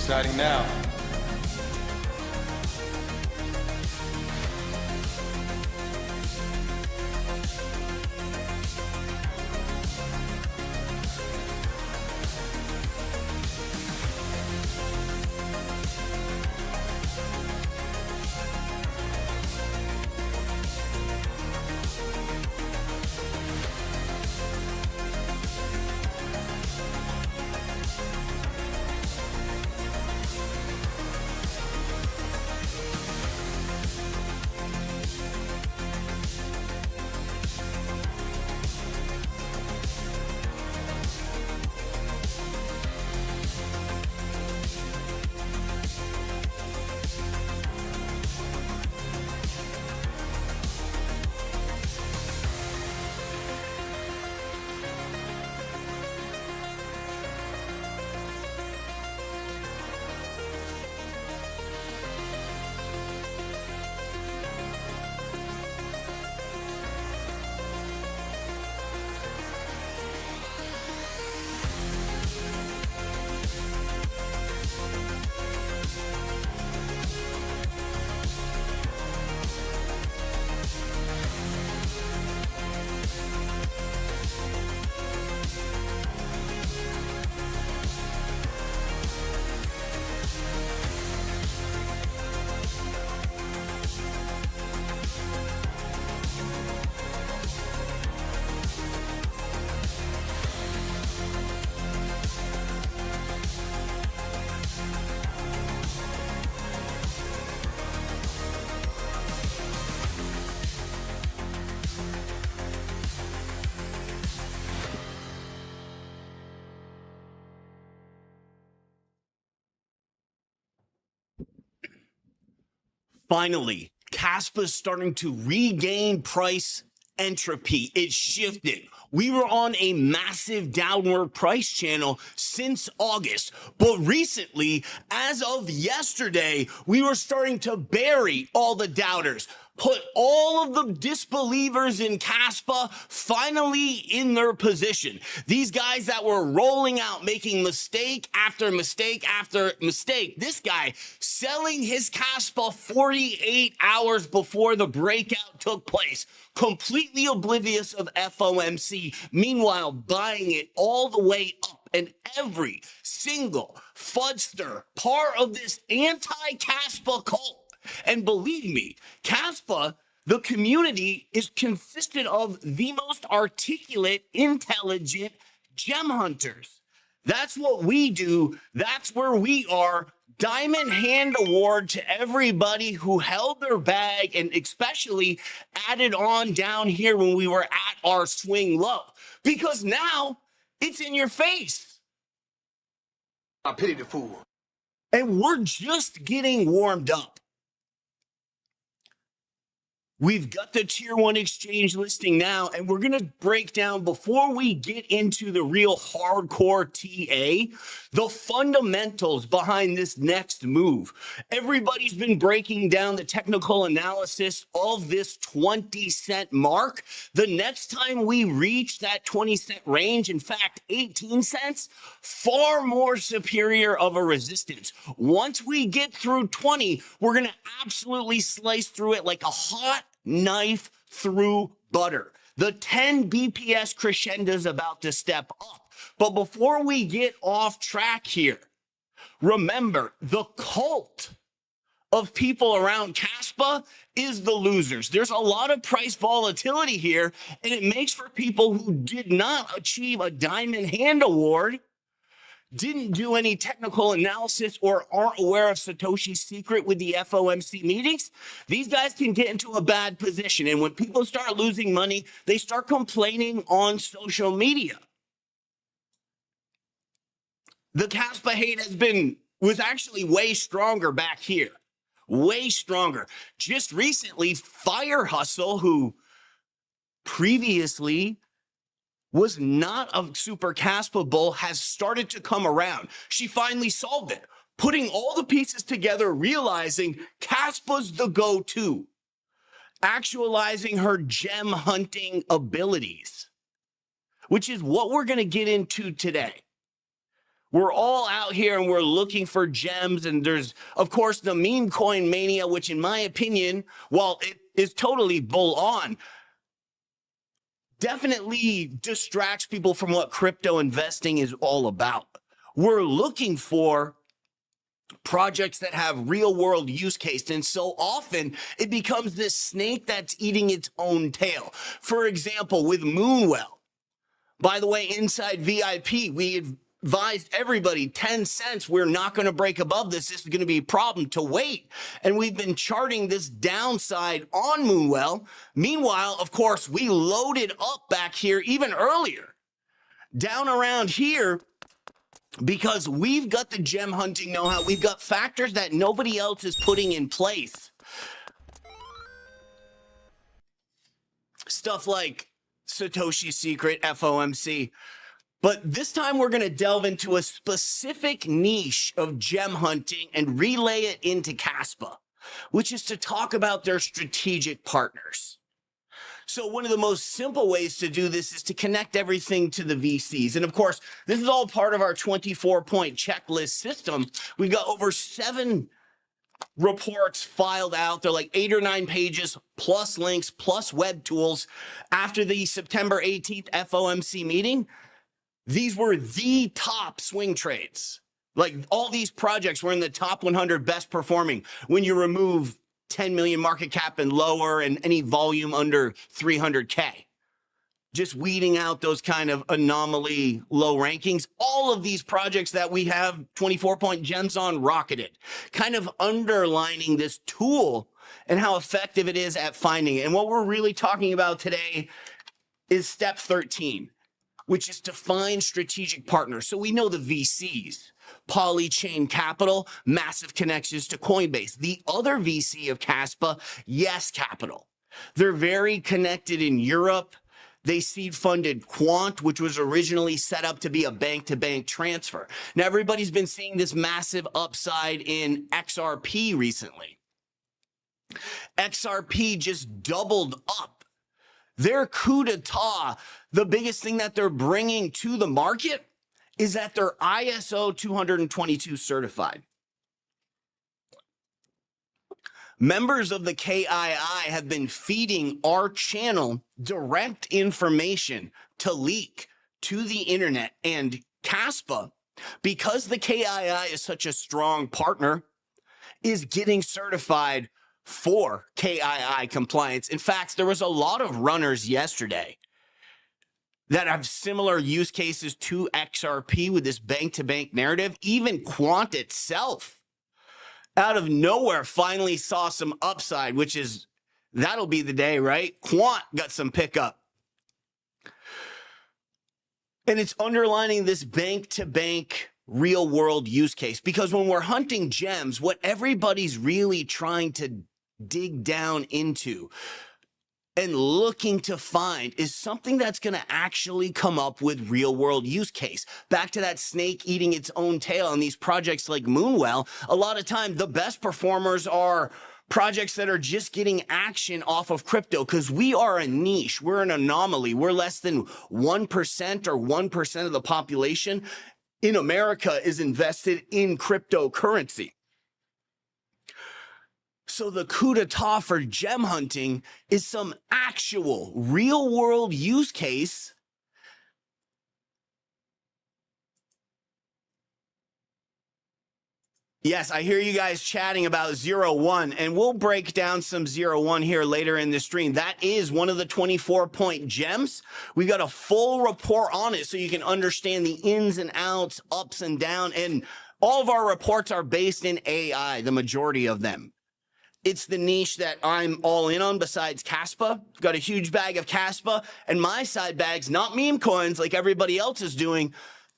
Deciding now. Finally, Kaspa is starting to regain price entropy. It's shifting. We were on a massive downward price channel since August, but recently, as of yesterday, we were starting to bury all the doubters, put all of the disbelievers in Kaspa finally in their position. These guys that were rolling out, making mistake after mistake after mistake. This guy selling his Kaspa 48 hours before the breakout took place, completely oblivious of FOMC, meanwhile buying it all the way up. And every single fudster part of this anti-Kaspa cult. And believe me, Kaspa, the community, is consisted of the most articulate, intelligent gem hunters. That's what we do. That's where we are. Diamond hand award to everybody who held their bag and especially added on down here when we were at our swing low. Because now it's in your face. I pity the fool. And we're just getting warmed up. We've got the tier 1 exchange listing now, and we're going to break down, before we get into the real hardcore TA, the fundamentals behind this next move. Everybody's been breaking down the technical analysis of this 20-cent mark. The next time we reach that 20-cent range, in fact, 18 cents, far more superior of a resistance. Once we get through 20, we're going to absolutely slice through it like a hot knife through butter. The 10 BPS crescendo is about to step up. But before we get off track here, remember, the cult of people around Kaspa is the losers. There's a lot of price volatility here, and it makes for people who did not achieve a diamond hand award, didn't do any technical analysis, or aren't aware of Satoshi's secret with the FOMC meetings. These guys can get into a bad position. And when people start losing money, they start complaining on social media. The Kaspa hate was actually way stronger back here. Way stronger. Just recently, Fire Hustle, who previously was not a super Kaspa bull, has started to come around. She finally solved it, putting all the pieces together, realizing Kaspa's the go-to, actualizing her gem hunting abilities, which is what we're going to get into today. We're all out here and we're looking for gems. And there's, of course, the meme coin mania, which in my opinion, while it is totally bull on, definitely distracts people from what crypto investing is all about. We're looking for projects that have real world use case. And so often it becomes this snake that's eating its own tail. For example, with Moonwell. By the way, inside VIP, we advised everybody 10 cents. We're not going to break above this. This is going to be a problem to wait. And we've been charting this downside on Moonwell. Meanwhile, of course, we loaded up back here even earlier, down around here, because we've got the gem hunting know-how. We've got factors that nobody else is putting in place. Stuff like Satoshi's secret, FOMC. But this time we're going to delve into a specific niche of gem hunting and relay it into Kaspa, which is to talk about their strategic partners. So one of the most simple ways to do this is to connect everything to the VCs. And of course, this is all part of our 24-point checklist system. We've got over 7 reports filed out. They're like 8 or 9 pages, plus links, plus web tools. After the September 18th FOMC meeting, these were the top swing trades. Like all these projects were in the top 100 best performing when you remove 10 million market cap and lower and any volume under 300K. Just weeding out those kind of anomaly low rankings. All of these projects that we have 24-point gems on rocketed, kind of underlining this tool and how effective it is at finding it. And what we're really talking about today is step 13, which is to find strategic partners. So we know the VCs, Polychain Capital, massive connections to Coinbase. The other VC of Kaspa, Yes Capital. They're very connected in Europe. They seed funded Quant, which was originally set up to be a bank-to-bank transfer. Now, everybody's been seeing this massive upside in XRP recently. XRP just doubled up. Their coup d'etat, the biggest thing that they're bringing to the market is that they're ISO 222 certified. Members of the KII have been feeding our channel direct information to leak to the internet, and Kaspa, because the KII is such a strong partner, is getting certified for KII compliance. In fact, there was a lot of runners yesterday that have similar use cases to XRP with this bank-to-bank narrative. Even Quant itself, out of nowhere, finally saw some upside, which is, that'll be the day, right? Quant got some pickup. And it's underlining this bank-to-bank real-world use case, because when we're hunting gems, what everybody's really trying to dig down into and looking to find is something that's going to actually come up with real world use case. Back to that snake eating its own tail on these projects like Moonwell, a lot of time the best performers are projects that are just getting action off of crypto, because we are a niche. We're an anomaly. We're less than 1% or 1% of the population in America is invested in cryptocurrency. So the coup d'etat for gem hunting is some actual real world use case Yes, I hear you guys chatting about 0-1, and we'll break down some 0-1 here later in the stream. That is one of the 24-point gems. We've got a full report on it so you can understand the ins and outs, ups and down, and all of our reports are based in AI, the majority of them. It's the niche that I'm all in on besides Kaspa. Got a huge bag of Kaspa, and my side bag's not meme coins like everybody else is doing,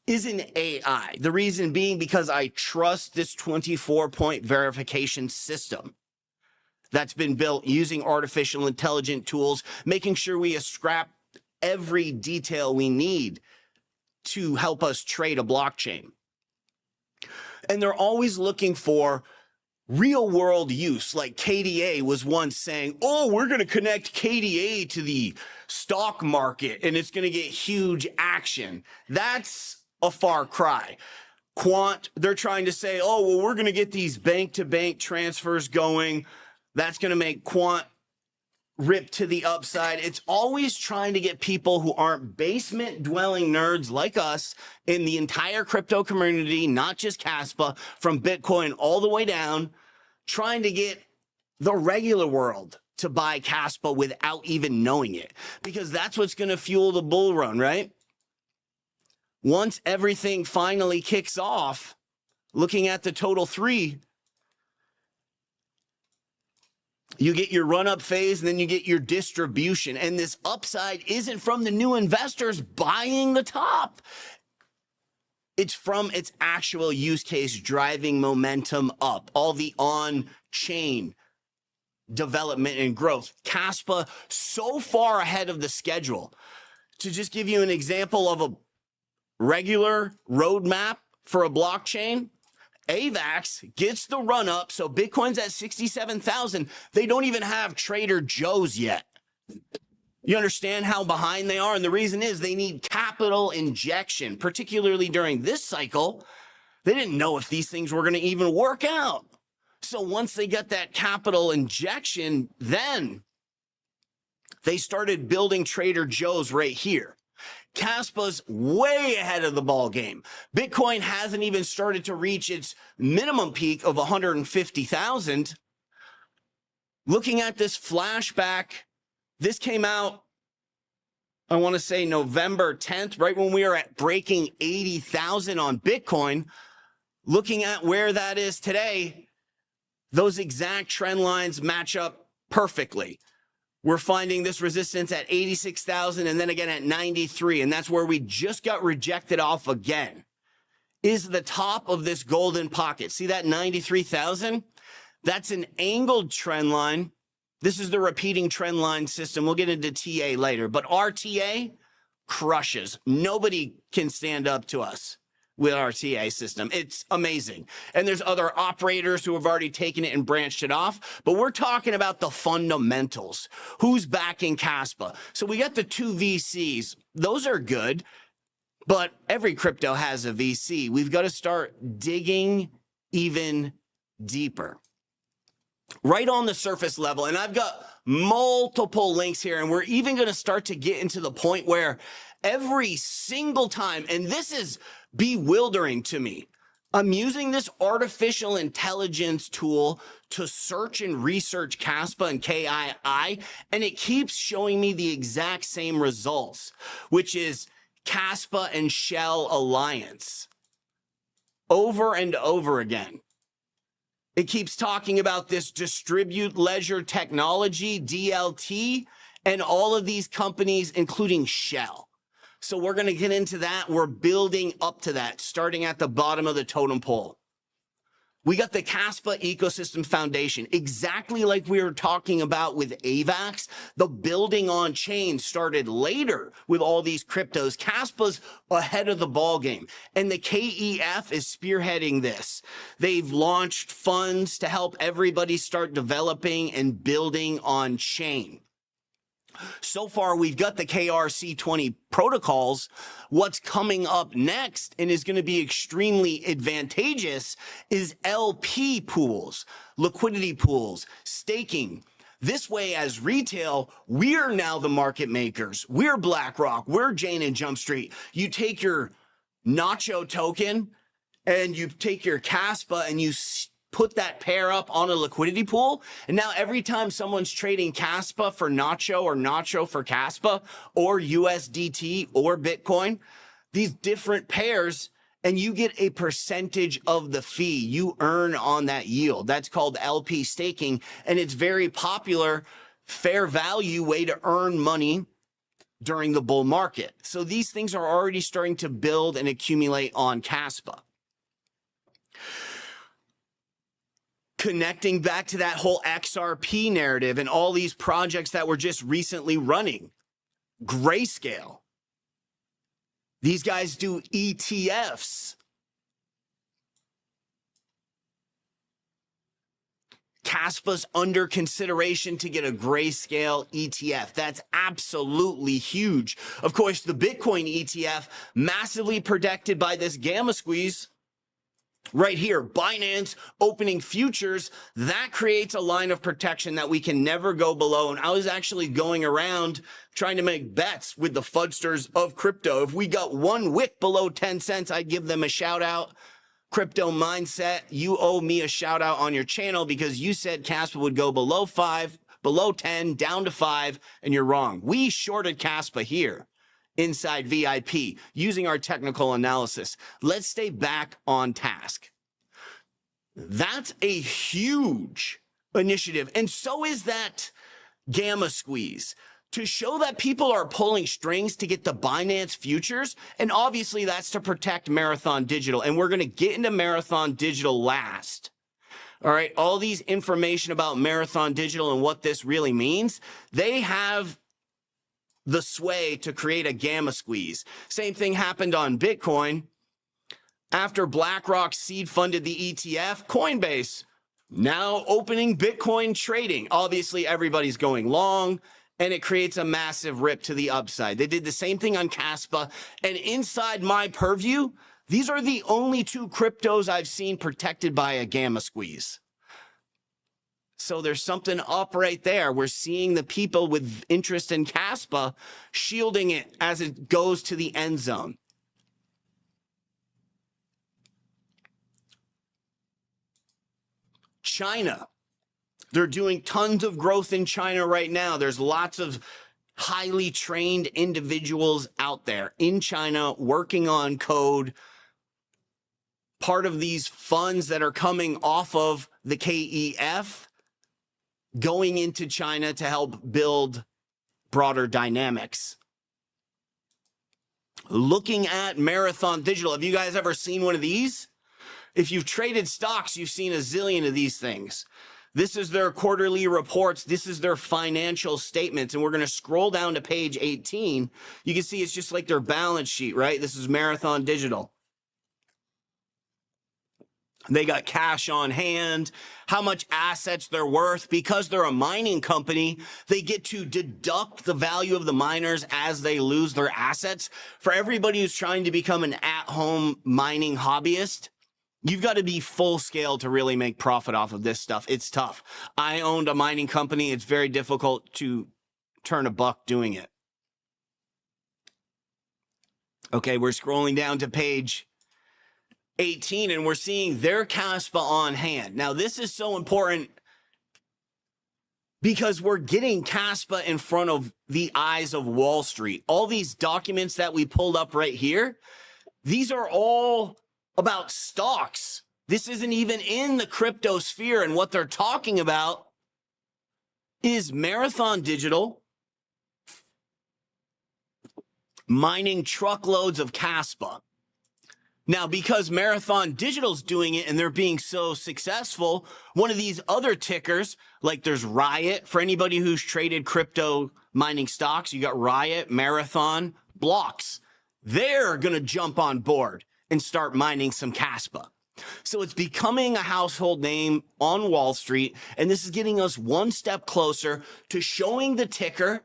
is in AI. The reason being because I trust this 24-point verification system that's been built using artificial intelligence tools, making sure we scrap every detail we need to help us trade a blockchain. And they're always looking for real world use. Like KDA was once saying, oh, we're going to connect KDA to the stock market and it's going to get huge action. That's a far cry. Quant, they're trying to say, oh, well, we're going to get these bank-to-bank transfers going. That's going to make quant rip to the upside. It's always trying to get people who aren't basement-dwelling nerds like us in the entire crypto community, not just Kaspa, from Bitcoin all the way down, trying to get the regular world to buy Kaspa without even knowing it, because that's what's going to fuel the bull run, right? Once everything finally kicks off, looking at the total 3, you get your run-up phase, and then you get your distribution. And this upside isn't from the new investors buying the top. It's from its actual use case driving momentum up, all the on-chain development and growth. Kaspa so far ahead of the schedule. To just give you an example of a regular roadmap for a blockchain, AVAX gets the run up. So Bitcoin's at 67,000. They don't even have Trader Joe's yet. You understand how behind they are? And the reason is they need capital injection, particularly during this cycle. They didn't know if these things were going to even work out. So once they got that capital injection, then they started building Trader Joe's right here. Kaspa's way ahead of the ball game. Bitcoin hasn't even started to reach its minimum peak of 150,000. Looking at this flashback, this came out, I want to say November 10th, right when we were at breaking 80,000 on Bitcoin. Looking at where that is today, those exact trend lines match up perfectly. We're finding this resistance at 86,000 and then again at 93. And that's where we just got rejected off again. Is the top of this golden pocket. See that 93,000? That's an angled trend line. This is the repeating trend line system. We'll get into TA later. But RTA crushes. Nobody can stand up to us with our TA system. It's amazing. And there's other operators who have already taken it and branched it off, but we're talking about the fundamentals. Who's backing Kaspa? So we got the 2 VCs. Those are good, but every crypto has a VC. We've got to start digging even deeper. Right on the surface level, and I've got multiple links here, and we're even going to start to get into the point where every single time, and this is bewildering to me, I'm using this artificial intelligence tool to search and research Kaspa and KII, and it keeps showing me the exact same results, which is Kaspa and Shell Alliance over and over again. It keeps talking about this distribute ledger technology, DLT, and all of these companies, including Shell. So we're going to get into that. We're building up to that, starting at the bottom of the totem pole. We got the Kaspa Ecosystem Foundation, exactly like we were talking about with AVAX. The building on chain started later with all these cryptos. Kaspa's ahead of the ball game, and the KEF is spearheading this. They've launched funds to help everybody start developing and building on chain. So far, we've got the KRC20 protocols. What's coming up next and is going to be extremely advantageous is LP pools, liquidity pools, staking. This way, as retail, we're now the market makers. We're BlackRock. We're Jane and Jump Street. You take your Nacho token and you take your Kaspa and you put that pair up on a liquidity pool. And now every time someone's trading Kaspa for Nacho or Nacho for Kaspa or USDT or Bitcoin, these different pairs, and you get a percentage of the fee you earn on that yield. That's called LP staking. And it's very popular, fair value way to earn money during the bull market. So these things are already starting to build and accumulate on Kaspa. Connecting back to that whole XRP narrative and all these projects that were just recently running. Grayscale. These guys do ETFs. Kaspa's under consideration to get a Grayscale ETF. That's absolutely huge. Of course, the Bitcoin ETF, massively protected by this gamma squeeze. right here, Binance opening futures, that creates a line of protection that we can never go below. And I was actually going around trying to make bets with the fudsters of crypto. If we got one wick below 10 cents, I'd give them a shout out. Crypto Mindset, you owe me a shout out on your channel because you said Kaspa would go below 5, below 10, down to 5, and you're wrong. We shorted Kaspa here inside VIP using our technical analysis. Let's stay back on task. That's a huge initiative. And so is that gamma squeeze to show that people are pulling strings to get the Binance futures. And obviously that's to protect Marathon Digital. And we're going to get into Marathon Digital last. All right. All these information about Marathon Digital and what this really means. They have the sway to create a gamma squeeze. Same thing happened on Bitcoin. After BlackRock seed funded the ETF, Coinbase now opening Bitcoin trading. Obviously, everybody's going long, and it creates a massive rip to the upside. They did the same thing on Kaspa, and inside my purview, these are the only two cryptos I've seen protected by a gamma squeeze. So there's something up right there. We're seeing the people with interest in Kaspa shielding it as it goes to the end zone. China. They're doing tons of growth in China right now. There's lots of highly trained individuals out there in China working on code. Part of these funds that are coming off of the KEF going into China to help build broader dynamics. Looking at Marathon Digital, have you guys ever seen one of these? If you've traded stocks, you've seen a zillion of these things. This is their quarterly reports. This is their financial statements. And we're going to scroll down to page 18. You can see it's just like their balance sheet, right? This is Marathon Digital. They got cash on hand, how much assets they're worth. Because they're a mining company, they get to deduct the value of the miners as they lose their assets. For everybody who's trying to become an at-home mining hobbyist, you've got to be full scale to really make profit off of this stuff. It's tough. I owned a mining company. It's very difficult to turn a buck doing it. Okay, we're scrolling down to page 18 and we're seeing their Kaspa on hand. Now, this is so important because we're getting Kaspa in front of the eyes of Wall Street. All these documents that we pulled up right here, these are all about stocks. This isn't even in the crypto sphere. And what they're talking about is Marathon Digital mining truckloads of Kaspa. Now, because Marathon Digital's doing it and they're being so successful, one of these other tickers, like there's Riot, for anybody who's traded crypto mining stocks, you got Riot, Marathon, Blocks. They're going to jump on board and start mining some Kaspa. So it's becoming a household name on Wall Street, and this is getting us one step closer to showing the ticker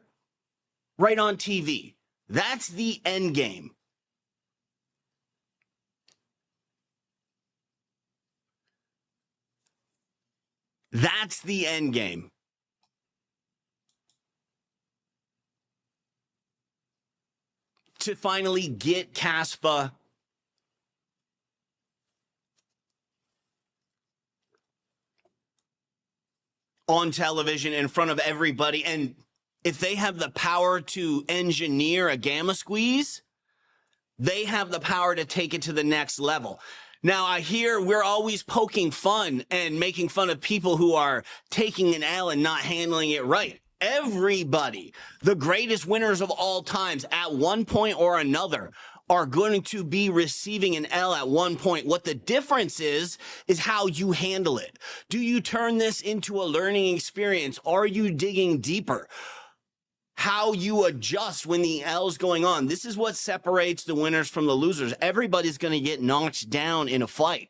right on TV. That's the end game. That's the end game. To finally get Kaspa on television in front of everybody. And if they have the power to engineer a gamma squeeze, they have the power to take it to the next level. Now, I hear we're always poking fun and making fun of people who are taking an L and not handling it right. Everybody, the greatest winners of all times at one point or another, are going to be receiving an L at one point. What the difference is how you handle it. Do you turn this into a learning experience? Are you digging deeper? How you adjust when the L's going on. This is what separates the winners from the losers. Everybody's going to get knocked down in a fight.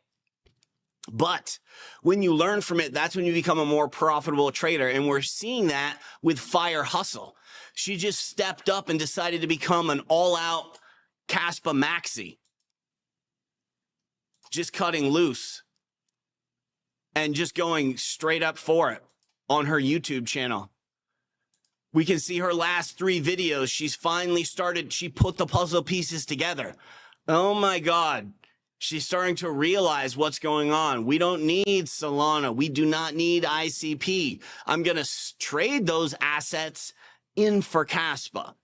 But when you learn from it, that's when you become a more profitable trader. And we're seeing that with Fire Hustle. She just stepped up and decided to become an all-out Kaspa maxi. just cutting loose and just going straight up for it on her YouTube channel. We can see her last 3 videos. She's finally started, she put the puzzle pieces together. Oh my God. She's starting to realize what's going on. We don't need Solana. We do not need ICP. I'm going to trade those assets in for Kaspa.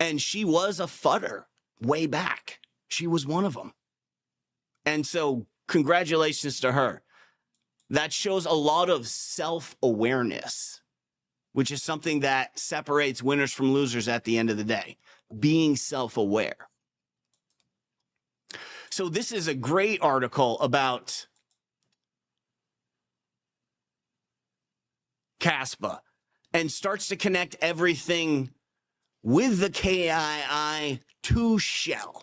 And she was a fudder way back. She was one of them. And so congratulations to her. That shows a lot of self-awareness, which is something that separates winners from losers at the end of the day, being self-aware. So this is a great article about Kaspa and starts to connect everything with the KII to Shell.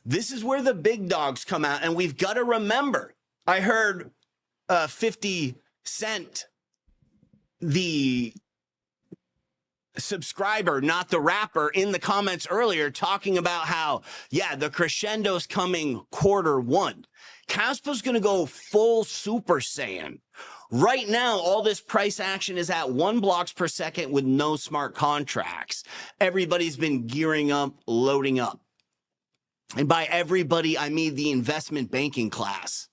This is where the big dogs come out, and we've got to remember, I heard 50 Cent, the subscriber, not the rapper, in the comments earlier talking about how, yeah, the crescendo's coming Q1. Kaspa's going to go full Super Saiyan. Right now, all this price action is at 1 blocks per second with no smart contracts. Everybody's been gearing up, loading up. And by everybody, I mean the investment banking class.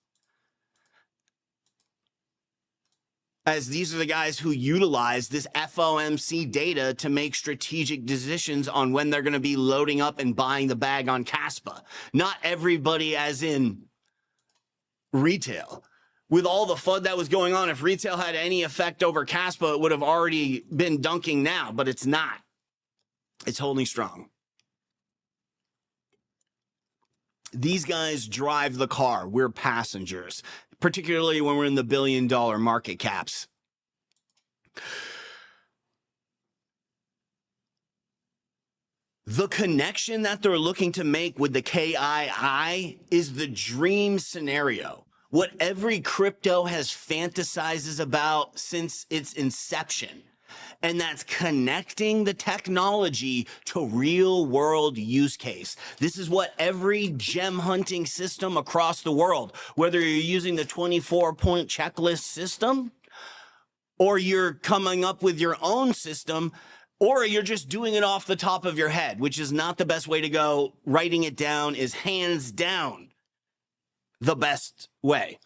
As these are the guys who utilize this FOMC data to make strategic decisions on when they're going to be loading up and buying the bag on Kaspa. Not everybody as in retail. With all the FUD that was going on, if retail had any effect over Kaspa, it would have already been dunking now, but it's not. It's holding strong. These guys drive the car. We're passengers, particularly when we're in the billion-dollar market caps. The connection that they're looking to make with the KII is the dream scenario. What every crypto has fantasizes about since its inception. And that's connecting the technology to real world use case. This is what every gem hunting system across the world, whether you're using the 24-point checklist system, or you're coming up with your own system, or you're just doing it off the top of your head, which is not the best way to go. Writing it down is hands down the best way.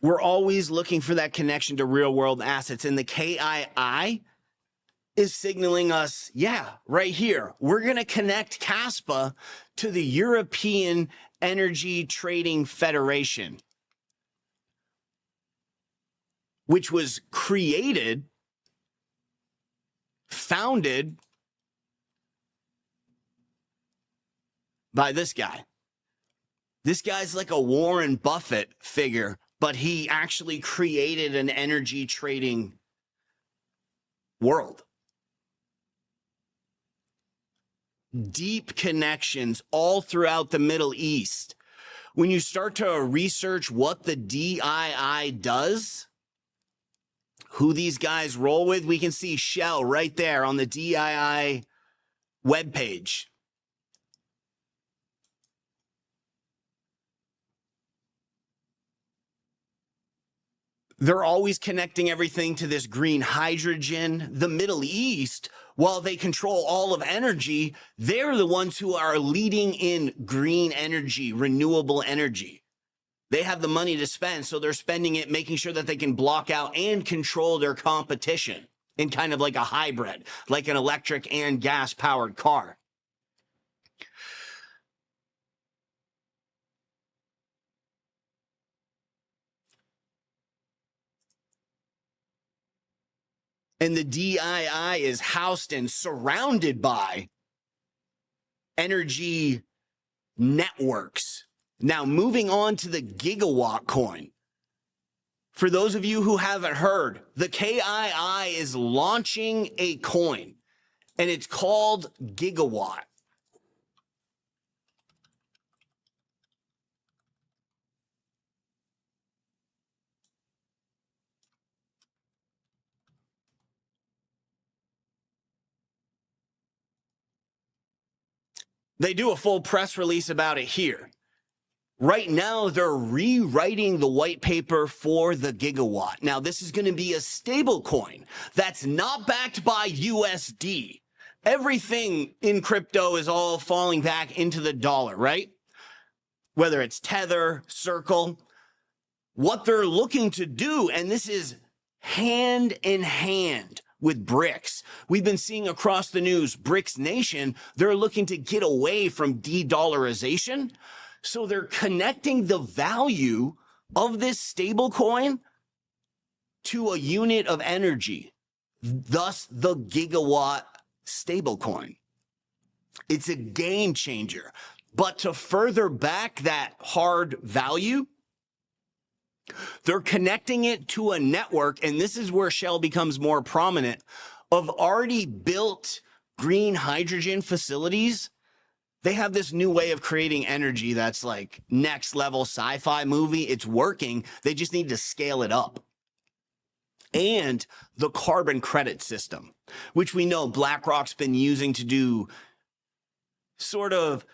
We're always looking for that connection to real world assets. And the KII is signaling us, yeah, right here, we're going to connect Kaspa to the European Energy Trading Federation, which was created, founded by this guy. This guy's like a Warren Buffett figure, but he actually created an energy trading world. Deep connections all throughout the Middle East. When you start to research what the DII does, who these guys roll with, we can see Shell right there on the DII webpage. They're always connecting everything to this green hydrogen. The Middle East, while they control all of energy, they're the ones who are leading in green energy, renewable energy. They have the money to spend, so they're spending it making sure that they can block out and control their competition in kind of like a hybrid, like an electric and gas-powered car. And the DII is housed and surrounded by energy networks. Now, moving on to the Gigawatt coin. For those of you who haven't heard, the KII is launching a coin, and it's called Gigawatt. They do a full press release about it here. Right now, they're rewriting the white paper for the Gigawatt. Now, this is going to be a stable coin that's not backed by USD. Everything in crypto is all falling back into the dollar, right? Whether it's Tether, Circle, what they're looking to do, and this is hand in hand with BRICS. We've been seeing across the news, BRICS Nation, they're looking to get away from de-dollarization. So they're connecting the value of this stable coin to a unit of energy, thus the Gigawatt stablecoin. It's a game changer. But to further back that hard value, they're connecting it to a network, and this is where Shell becomes more prominent, of already built green hydrogen facilities. They have this new way of creating energy that's like next level sci-fi movie. It's working. They just need to scale it up. And the carbon credit system, which we know BlackRock's been using to do sort of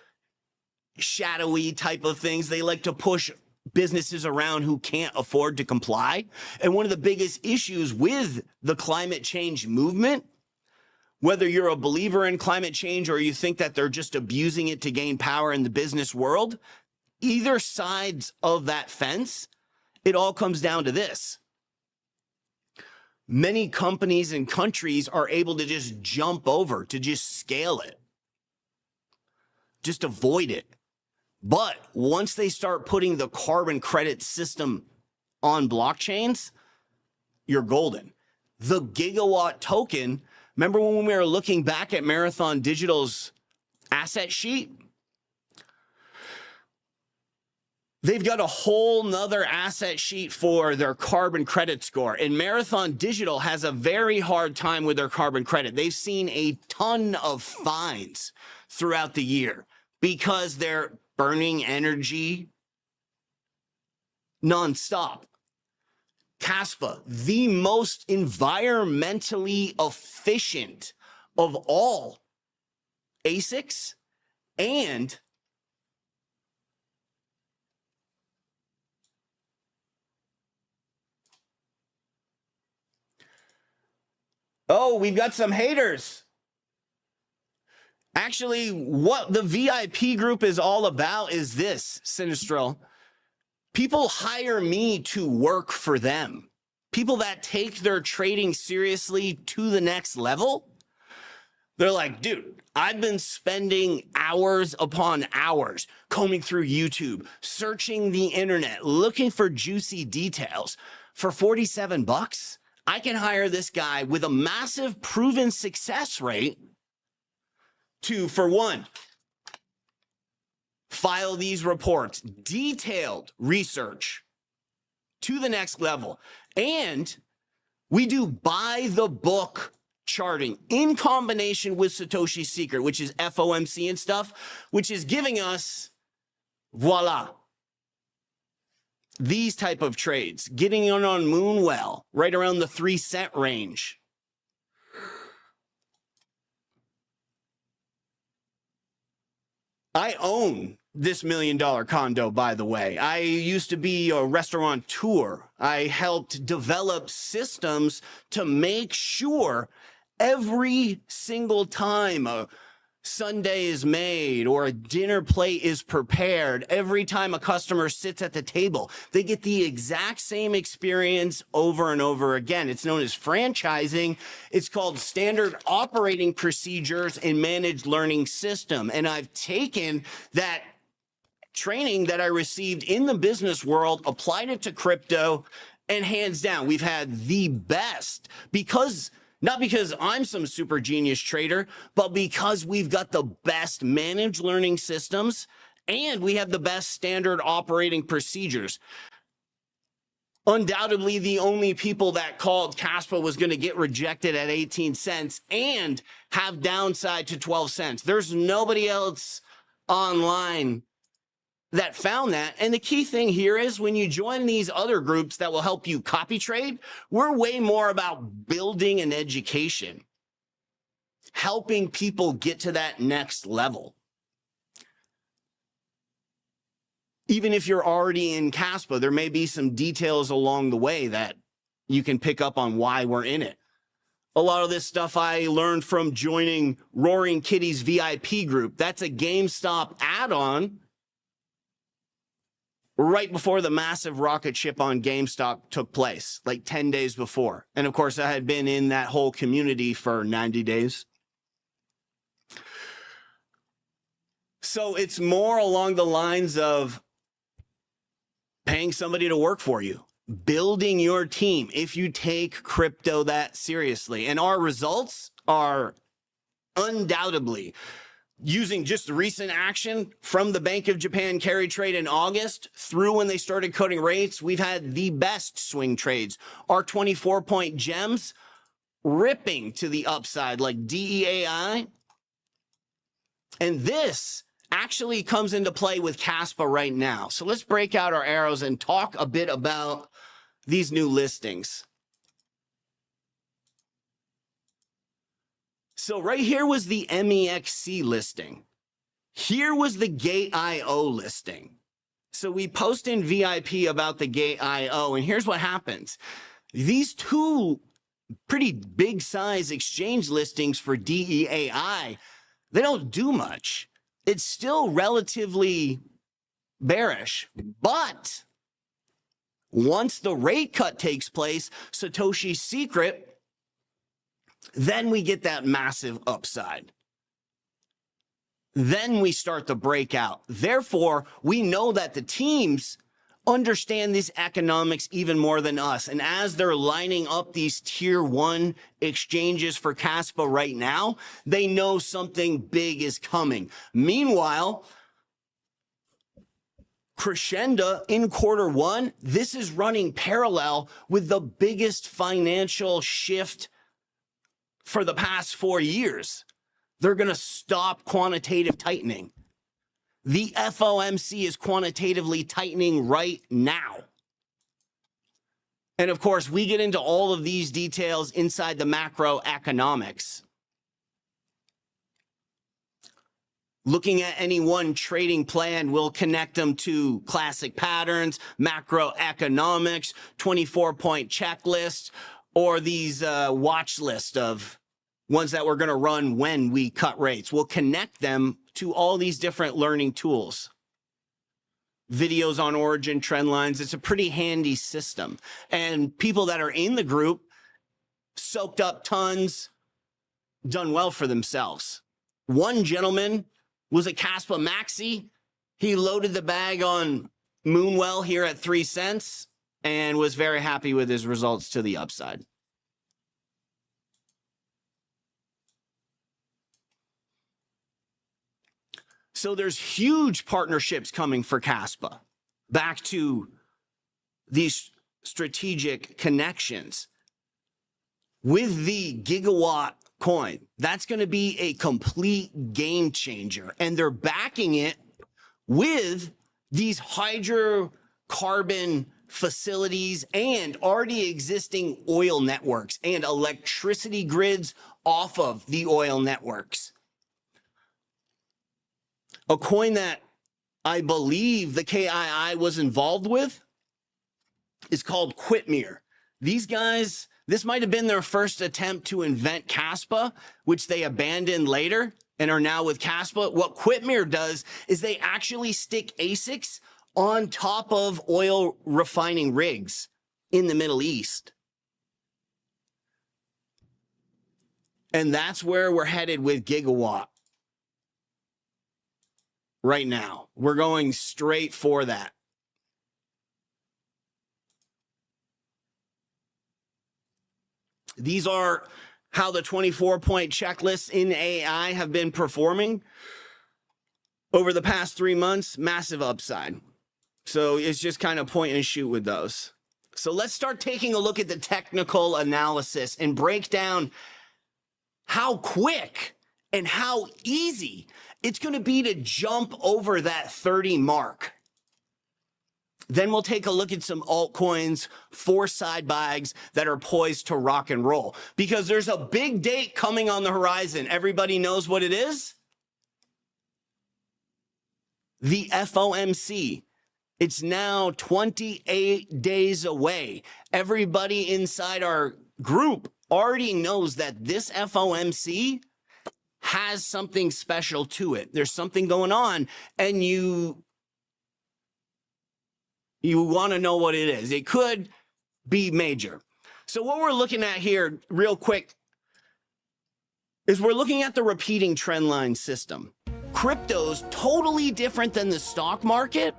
shadowy type of things. They like to push businesses around who can't afford to comply. And one of the biggest issues with the climate change movement, whether you're a believer in climate change or you think that they're just abusing it to gain power in the business world, either sides of that fence, it all comes down to this. Many companies and countries are able to just jump over, to just scale it, just avoid it. But once they start putting the carbon credit system on blockchains, you're golden. The Gigawatt token, remember when we were looking back at Marathon Digital's asset sheet? They've got a whole nother asset sheet for their carbon credit score. And Marathon Digital has a very hard time with their carbon credit. They've seen a ton of fines throughout the year because they're burning energy nonstop. Kaspa, the most environmentally efficient of all ASICs, and oh, we've got some haters. Actually, what the VIP group is all about is this, Sinistral. People hire me to work for them. People that take their trading seriously to the next level. They're like, dude, I've been spending hours upon hours combing through YouTube, searching the internet, looking for juicy details. For 47 bucks, I can hire this guy with a massive proven success rate to, for one, file these reports, detailed research to the next level. And we do by the book charting in combination with Satoshi's Secret, which is FOMC and stuff, which is giving us, voila, these type of trades, getting in on Moonwell right around the 3-cent range. I own this $1 million condo, by the way. I used to be a restaurateur. I helped develop systems to make sure every single time a sundae is made or a dinner plate is prepared, every time a customer sits at the table, they get the exact same experience over and over again. It's known as franchising. It's called standard operating procedures and managed learning system. And I've taken that training that I received in the business world, applied it to crypto, and hands down, we've had the best not because I'm some super genius trader, but because we've got the best managed learning systems and we have the best standard operating procedures. Undoubtedly, the only people that called Kaspa was going to get rejected at 18 cents and have downside to 12 cents. There's nobody else online that found that. And the key thing here is when you join these other groups that will help you copy trade, we're way more about building an education, helping people get to that next level. even if you're already in Kaspa, there may be some details along the way that you can pick up on why we're in it. A lot of this stuff I learned from joining Roaring Kitty's VIP group. That's a GameStop add-on right before the massive rocket ship on GameStop took place, like 10 days before. And of course, I had been in that whole community for 90 days. So it's more along the lines of paying somebody to work for you, building your team if you take crypto that seriously. And our results are undoubtedly, using just the recent action from the Bank of Japan carry trade in August through when they started cutting rates, we've had the best swing trades. Our 24-point gems ripping to the upside like DEAI. And this actually comes into play with Kaspa right now. So let's break out our arrows and talk a bit about these new listings. So right here was the MEXC listing. Here was the Gate.io listing. So we post in VIP about the Gate.io, and here's what happens. These two pretty big size exchange listings for DEAI, they don't do much. It's still relatively bearish, but once the rate cut takes place, Satoshi's secret, then we get that massive upside. Then we start the breakout. Therefore, we know that the teams understand these economics even more than us. And as they're lining up these tier 1 exchanges for Kaspa right now, they know something big is coming. Meanwhile, Crescenda in Q1, this is running parallel with the biggest financial shift for the past 4 years. They're going to stop quantitative tightening. The FOMC is quantitatively tightening right now. And of course, we get into all of these details inside the macroeconomics. Looking at any one trading plan, we'll connect them to classic patterns, macroeconomics, 24-point checklist, or these watch list of ones that we're going to run when we cut rates. We'll connect them to all these different learning tools. Videos on origin trend lines. It's a pretty handy system. And people that are in the group soaked up tons, done well for themselves. One gentleman was a Kaspa Maxi. He loaded the bag on Moonwell here at 3 cents and was very happy with his results to the upside. So there's huge partnerships coming for Kaspa. Back to these strategic connections. With the Gigawatt coin, that's going to be a complete game changer. And they're backing it with these hydrocarbon facilities and already existing oil networks and electricity grids off of the oil networks. A coin that I believe the KII was involved with is called Quitmir. These guys, this might have been their first attempt to invent Kaspa, which they abandoned later and are now with Kaspa. What Quitmir does is they actually stick ASICs on top of oil refining rigs in the Middle East. And that's where we're headed with Gigawatt. Right now, we're going straight for that. These are how the 24-point checklists in AI have been performing over the past 3 months. Massive upside. So it's just kind of point and shoot with those. So let's start taking a look at the technical analysis and break down how quick and how easy it's going to be to jump over that 30 mark. Then we'll take a look at some altcoins, 4 side bags that are poised to rock and roll. Because there's a big date coming on the horizon. Everybody knows what it is? The FOMC. It's now 28 days away. Everybody inside our group already knows that this FOMC has something special to it. There's something going on, and you want to know what it is. It could be major. So what we're looking at here real quick is we're looking at the repeating trend line system. Crypto's totally different than the stock market.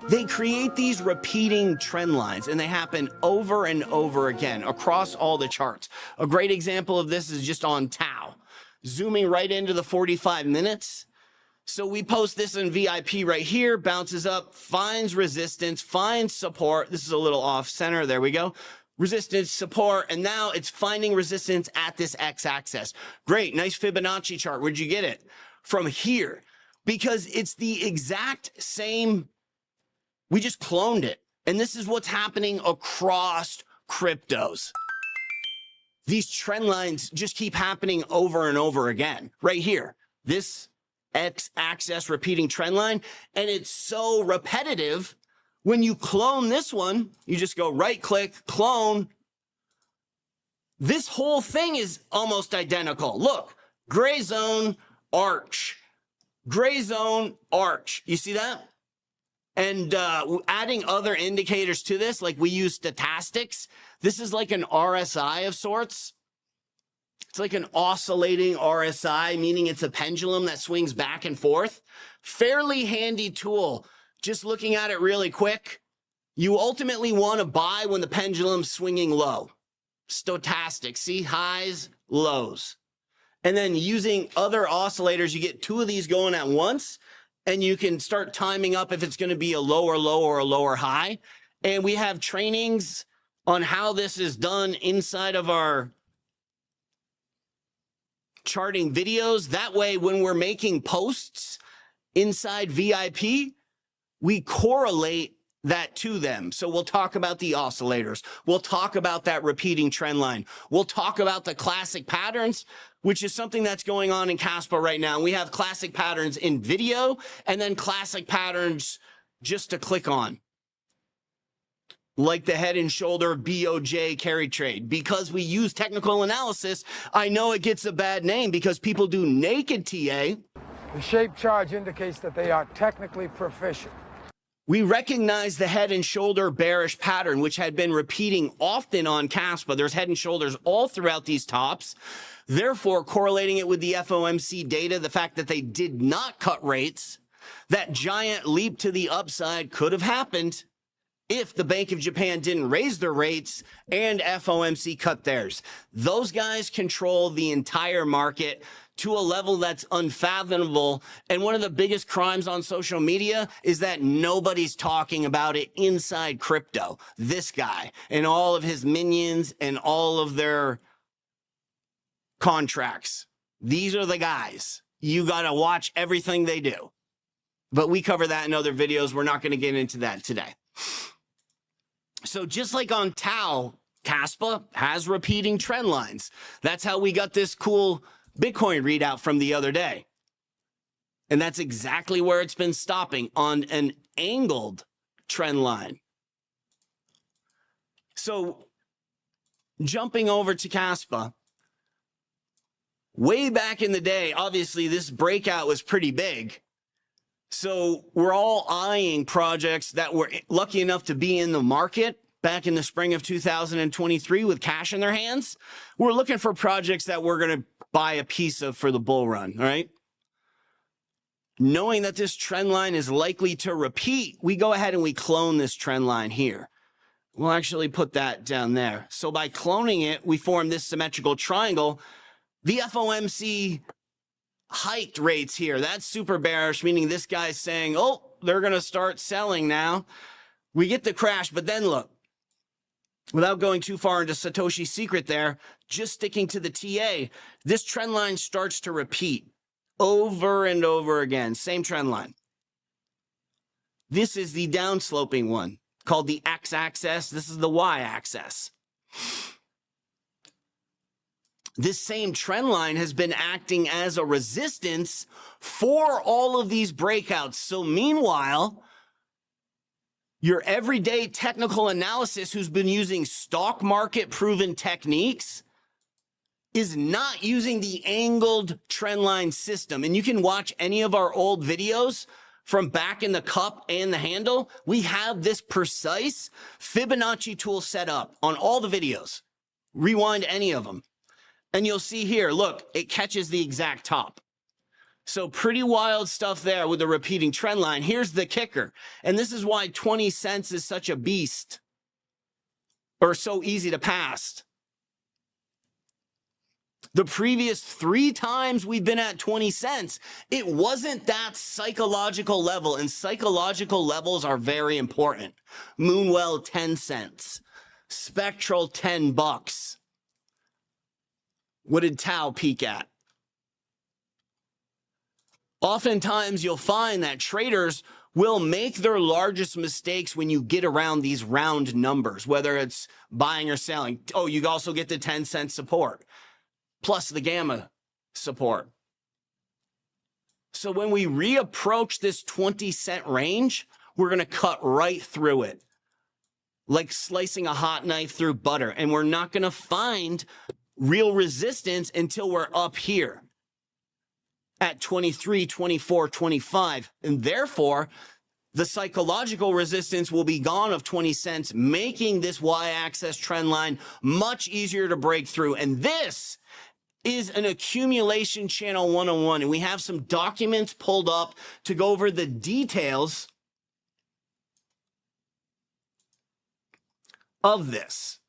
They create these repeating trend lines, and they happen over and over again across all the charts. A great example of this is just on Tau, zooming right into the 45 minutes. So we post this in VIP right here, bounces up, finds resistance, finds support. This is a little off center. There we go. Resistance, support, and now it's finding resistance at this x-axis. Great, nice Fibonacci chart. Where'd you get it? From here, because it's the exact same. We just cloned it. And this is what's happening across cryptos. These trend lines just keep happening over and over again. Right here, this x-axis repeating trend line. And it's so repetitive. When you clone this one, you just go right click, clone. This whole thing is almost identical. Look, gray zone, arch, gray zone, arch. You see that? And adding other indicators to this, like we use stochastics. This is like an RSI of sorts. It's like an oscillating RSI, meaning it's a pendulum that swings back and forth. Fairly handy tool. Just looking at it really quick, you ultimately want to buy when the pendulum's swinging low. Stochastic, see, highs, lows. And then using other oscillators, you get two of these going at once, and you can start timing up if it's going to be a lower low or a lower high. And we have trainings on how this is done inside of our charting videos. That way, when we're making posts inside VIP, we correlate that to them. So we'll talk about the oscillators. We'll talk about that repeating trend line. We'll talk about the classic patterns, which is something that's going on in Kaspa right now. We have classic patterns in video and then classic patterns just to click on. Like the head and shoulder BOJ carry trade. Because we use technical analysis, I know it gets a bad name because people do naked TA. The shape charge indicates that they are technically proficient. We recognize the head and shoulder bearish pattern, which had been repeating often on Kaspa. There's head and shoulders all throughout these tops. Therefore, correlating it with the FOMC data, the fact that they did not cut rates, that giant leap to the upside could have happened if the Bank of Japan didn't raise their rates and FOMC cut theirs. Those guys control the entire market to a level that's unfathomable. And one of the biggest crimes on social media is that nobody's talking about it inside crypto. This guy and all of his minions and all of their contracts. These are the guys. You got to watch everything they do. But we cover that in other videos. We're not going to get into that today. So just like on Tau, Kaspa has repeating trend lines. That's how we got this cool Bitcoin readout from the other day. And that's exactly where it's been stopping, on an angled trend line. So jumping over to Kaspa, way back in the day, obviously this breakout was pretty big. So we're all eyeing projects that were lucky enough to be in the market back in the spring of 2023 with cash in their hands. We're looking for projects that we're going to buy a piece of for the bull run, all right? Knowing that this trend line is likely to repeat, we go ahead and we clone this trend line here. We'll actually put that down there. So by cloning it, we form this symmetrical triangle. The FOMC hiked rates here. That's super bearish, meaning this guy's saying, oh, they're going to start selling now. We get the crash, but then look, without going too far into Satoshi's secret there, just sticking to the TA, this trend line starts to repeat over and over again. Same trend line. This is the downsloping one called the x-axis. This is the y-axis. This same trend line has been acting as a resistance for all of these breakouts. So meanwhile, Your everyday technical analysis who's been using stock market proven techniques is not using the angled trendline system. And you can watch any of our old videos from back in the cup and the handle. We have this precise Fibonacci tool set up on all the videos. Rewind any of them. And you'll see here, look, it catches the exact top. So pretty wild stuff there with the repeating trend line. Here's the kicker. And this is why 20 cents is such a beast or so easy to pass. The previous 3 times we've been at 20 cents, it wasn't that psychological level, and psychological levels are very important. Moonwell, 10 cents. Spectral, 10 bucks. What did Tau peak at? Oftentimes you'll find that traders will make their largest mistakes when you get around these round numbers, whether it's buying or selling. Oh, you also get the 10-cent support, plus the gamma support. So when we reapproach this 20-cent range, we're going to cut right through it, like slicing a hot knife through butter. And we're not going to find real resistance until we're up here at 23, 24, 25. And therefore, the psychological resistance will be gone of 20 cents, making this y-axis trend line much easier to break through. And this is an accumulation channel 101. And we have some documents pulled up to go over the details of this.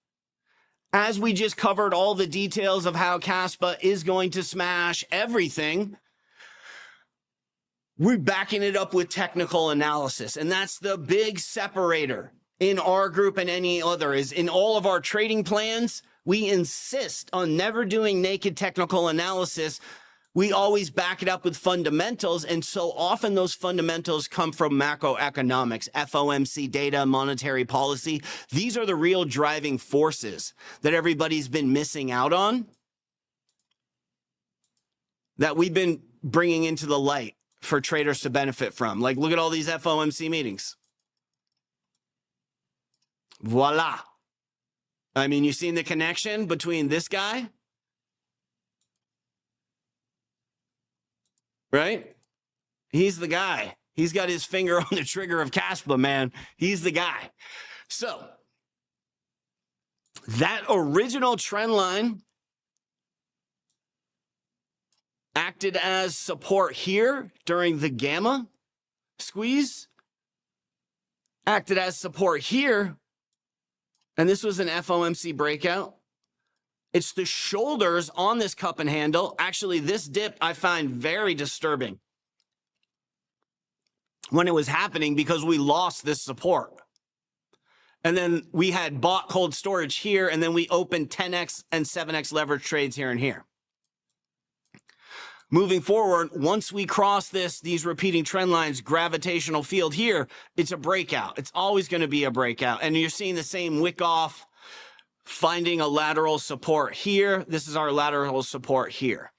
As we just covered all the details of how Kaspa is going to smash everything, we're backing it up with technical analysis. And that's the big separator in our group and any other. Is in all of our trading plans, we insist on never doing naked technical analysis. We always back it up with fundamentals. And so often those fundamentals come from macroeconomics, FOMC data, monetary policy. These are the real driving forces that everybody's been missing out on, that we've been bringing into the light for traders to benefit from. Like, look at all these FOMC meetings. Voila. I mean, you seen the connection between this guy, right? He's the guy. He's got his finger on the trigger of Kaspa, man. He's the guy. So that original trend line acted as support here during the gamma squeeze, acted as support here, and this was an FOMC breakout. It's the shoulders on this cup and handle. Actually, this dip I find very disturbing when it was happening because we lost this support. And then we had bought cold storage here, and then we opened 10x and 7x leverage trades here and here. Moving forward, once we cross these repeating trend lines, gravitational field here, it's a breakout. It's always going to be a breakout. And you're seeing the same wick off, finding a lateral support here. This is our lateral support here.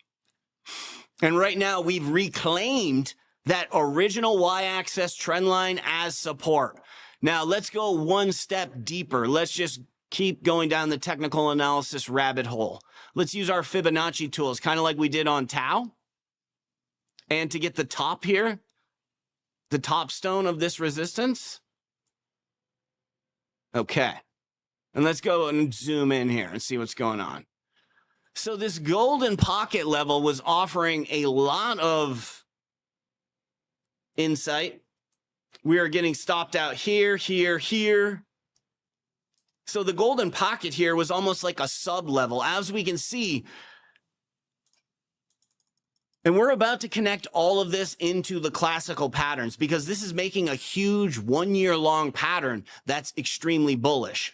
And right now we've reclaimed that original y-axis trend line as support. Now let's go one step deeper. Let's just keep going down the technical analysis rabbit hole. Let's use our Fibonacci tools, kind of like we did on Tau. And to get the top here, the top stone of this resistance. Okay. And let's go and zoom in here and see what's going on. So this golden pocket level was offering a lot of insight. We are getting stopped out here, here, here. So the golden pocket here was almost like a sub level, as we can see. And we're about to connect all of this into the classical patterns because this is making a huge 1 year long pattern that's extremely bullish.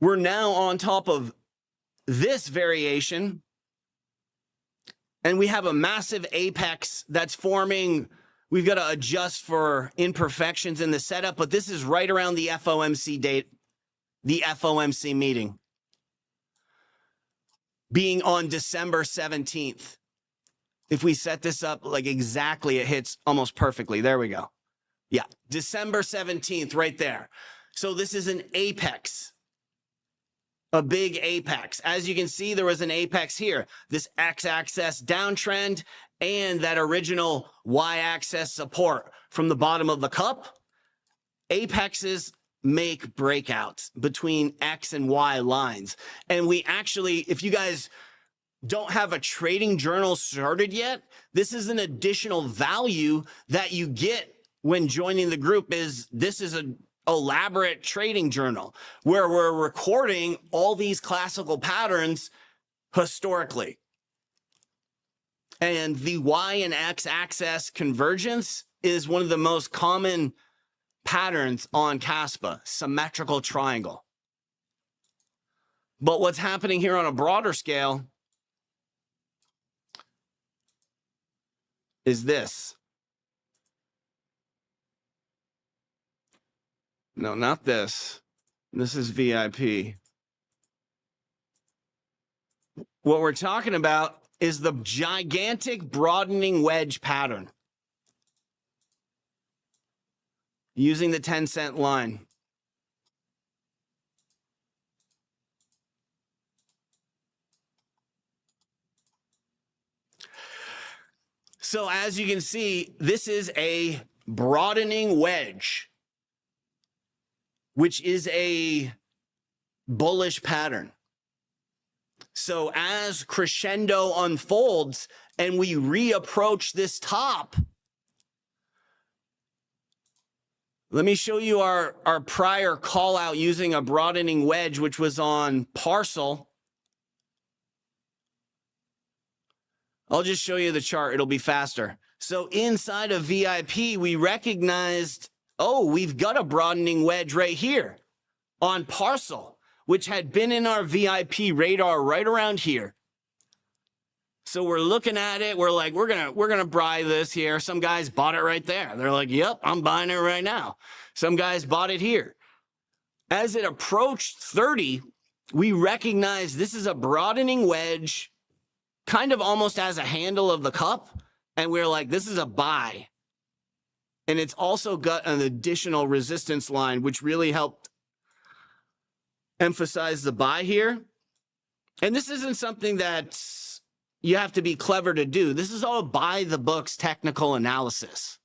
We're now on top of this variation, and we have a massive apex that's forming. We've got to adjust for imperfections in the setup, but this is right around the FOMC date, the FOMC meeting, being on December 17th. If we set this up like exactly, it hits almost perfectly. There we go. Yeah, December 17th, right there. So this is an apex, a big apex. As you can see, there was an apex here, this x-axis downtrend and that original y-axis support from the bottom of the cup. Apexes make breakouts between X and Y lines. And we actually, if you guys don't have a trading journal started yet, this is an additional value that you get when joining the group. This is an elaborate trading journal where we're recording all these classical patterns historically. And the Y and X axis convergence is one of the most common patterns on Kaspa, symmetrical triangle. But what's happening here on a broader scale is this. No, not this. This is VIP. What we're talking about is the gigantic broadening wedge pattern using the 10-cent line. So as you can see, this is a broadening wedge, which is a bullish pattern. So as crescendo unfolds and we reapproach this top, let me show you our prior call out using a broadening wedge, which was on parcel. I'll just show you the chart. It'll be faster. So inside of VIP, we recognized, oh, we've got a broadening wedge right here on parcel, which had been in our VIP radar right around here. So we're looking at it. We're like, we're gonna buy this here. Some guys bought it right there. They're like, yep, I'm buying it right now. Some guys bought it here. As it approached 30, we recognized this is a broadening wedge, kind of almost as a handle of the cup. And we're like, this is a buy. And it's also got an additional resistance line, which really helped emphasize the buy here. And this isn't something that you have to be clever to do. This is all by the books technical analysis.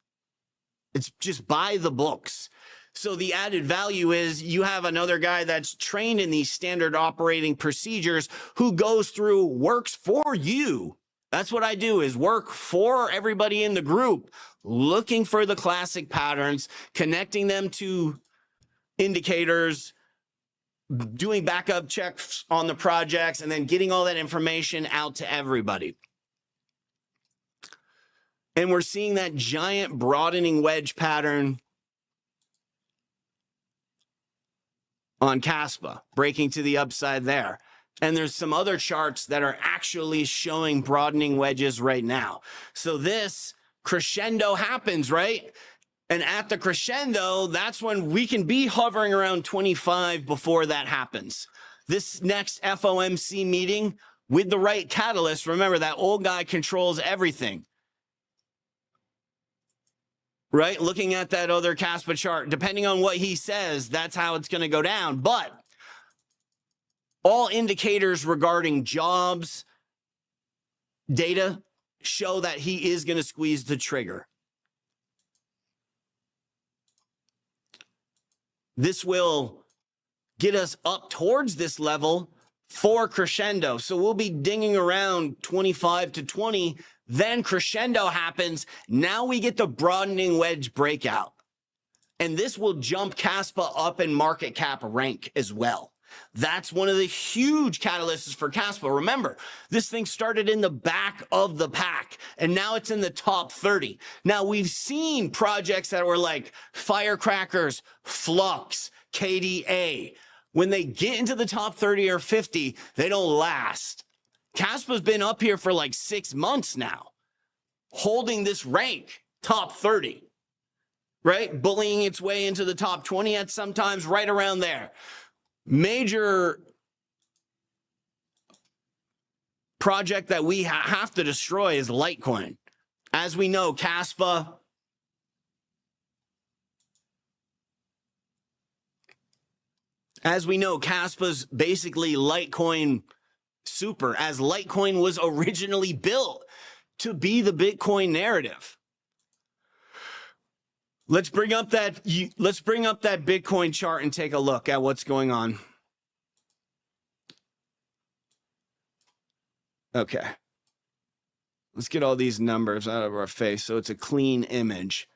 It's just by the books. So the added value is you have another guy that's trained in these standard operating procedures who goes through, works for you. That's what I do, is work for everybody in the group, looking for the classic patterns, connecting them to indicators, doing backup checks on the projects, and then getting all that information out to everybody. And we're seeing that giant broadening wedge pattern on Kaspa, breaking to the upside there. And there's some other charts that are actually showing broadening wedges right now. So this crescendo happens, right? And at the crescendo, that's when we can be hovering around 25 before that happens. This next FOMC meeting with the right catalyst, remember that old guy controls everything, right? Looking at that other Kaspa chart, depending on what he says, that's how it's going to go down. But all indicators regarding jobs data show that he is going to squeeze the trigger. This will get us up towards this level for crescendo. So we'll be dinging around 25 to 20. Then crescendo happens. Now we get the broadening wedge breakout. And this will jump Kaspa up in market cap rank as well. That's one of the huge catalysts for Kaspa. Remember, this thing started in the back of the pack, and now it's in the top 30. Now, we've seen projects that were like Firecrackers, Flux, KDA. When they get into the top 30 or 50, they don't last. Kaspa's been up here for like 6 months now, holding this rank, top 30, right? Bullying its way into the top 20 at sometimes, right around there. Major project that we have to destroy is Litecoin. As we know, Kaspa As we know, Kaspa's basically Litecoin super, as Litecoin was originally built to be the Bitcoin narrative. Let's bring up that Bitcoin chart and take a look at what's going on. Okay. Let's get all these numbers out of our face so it's a clean image.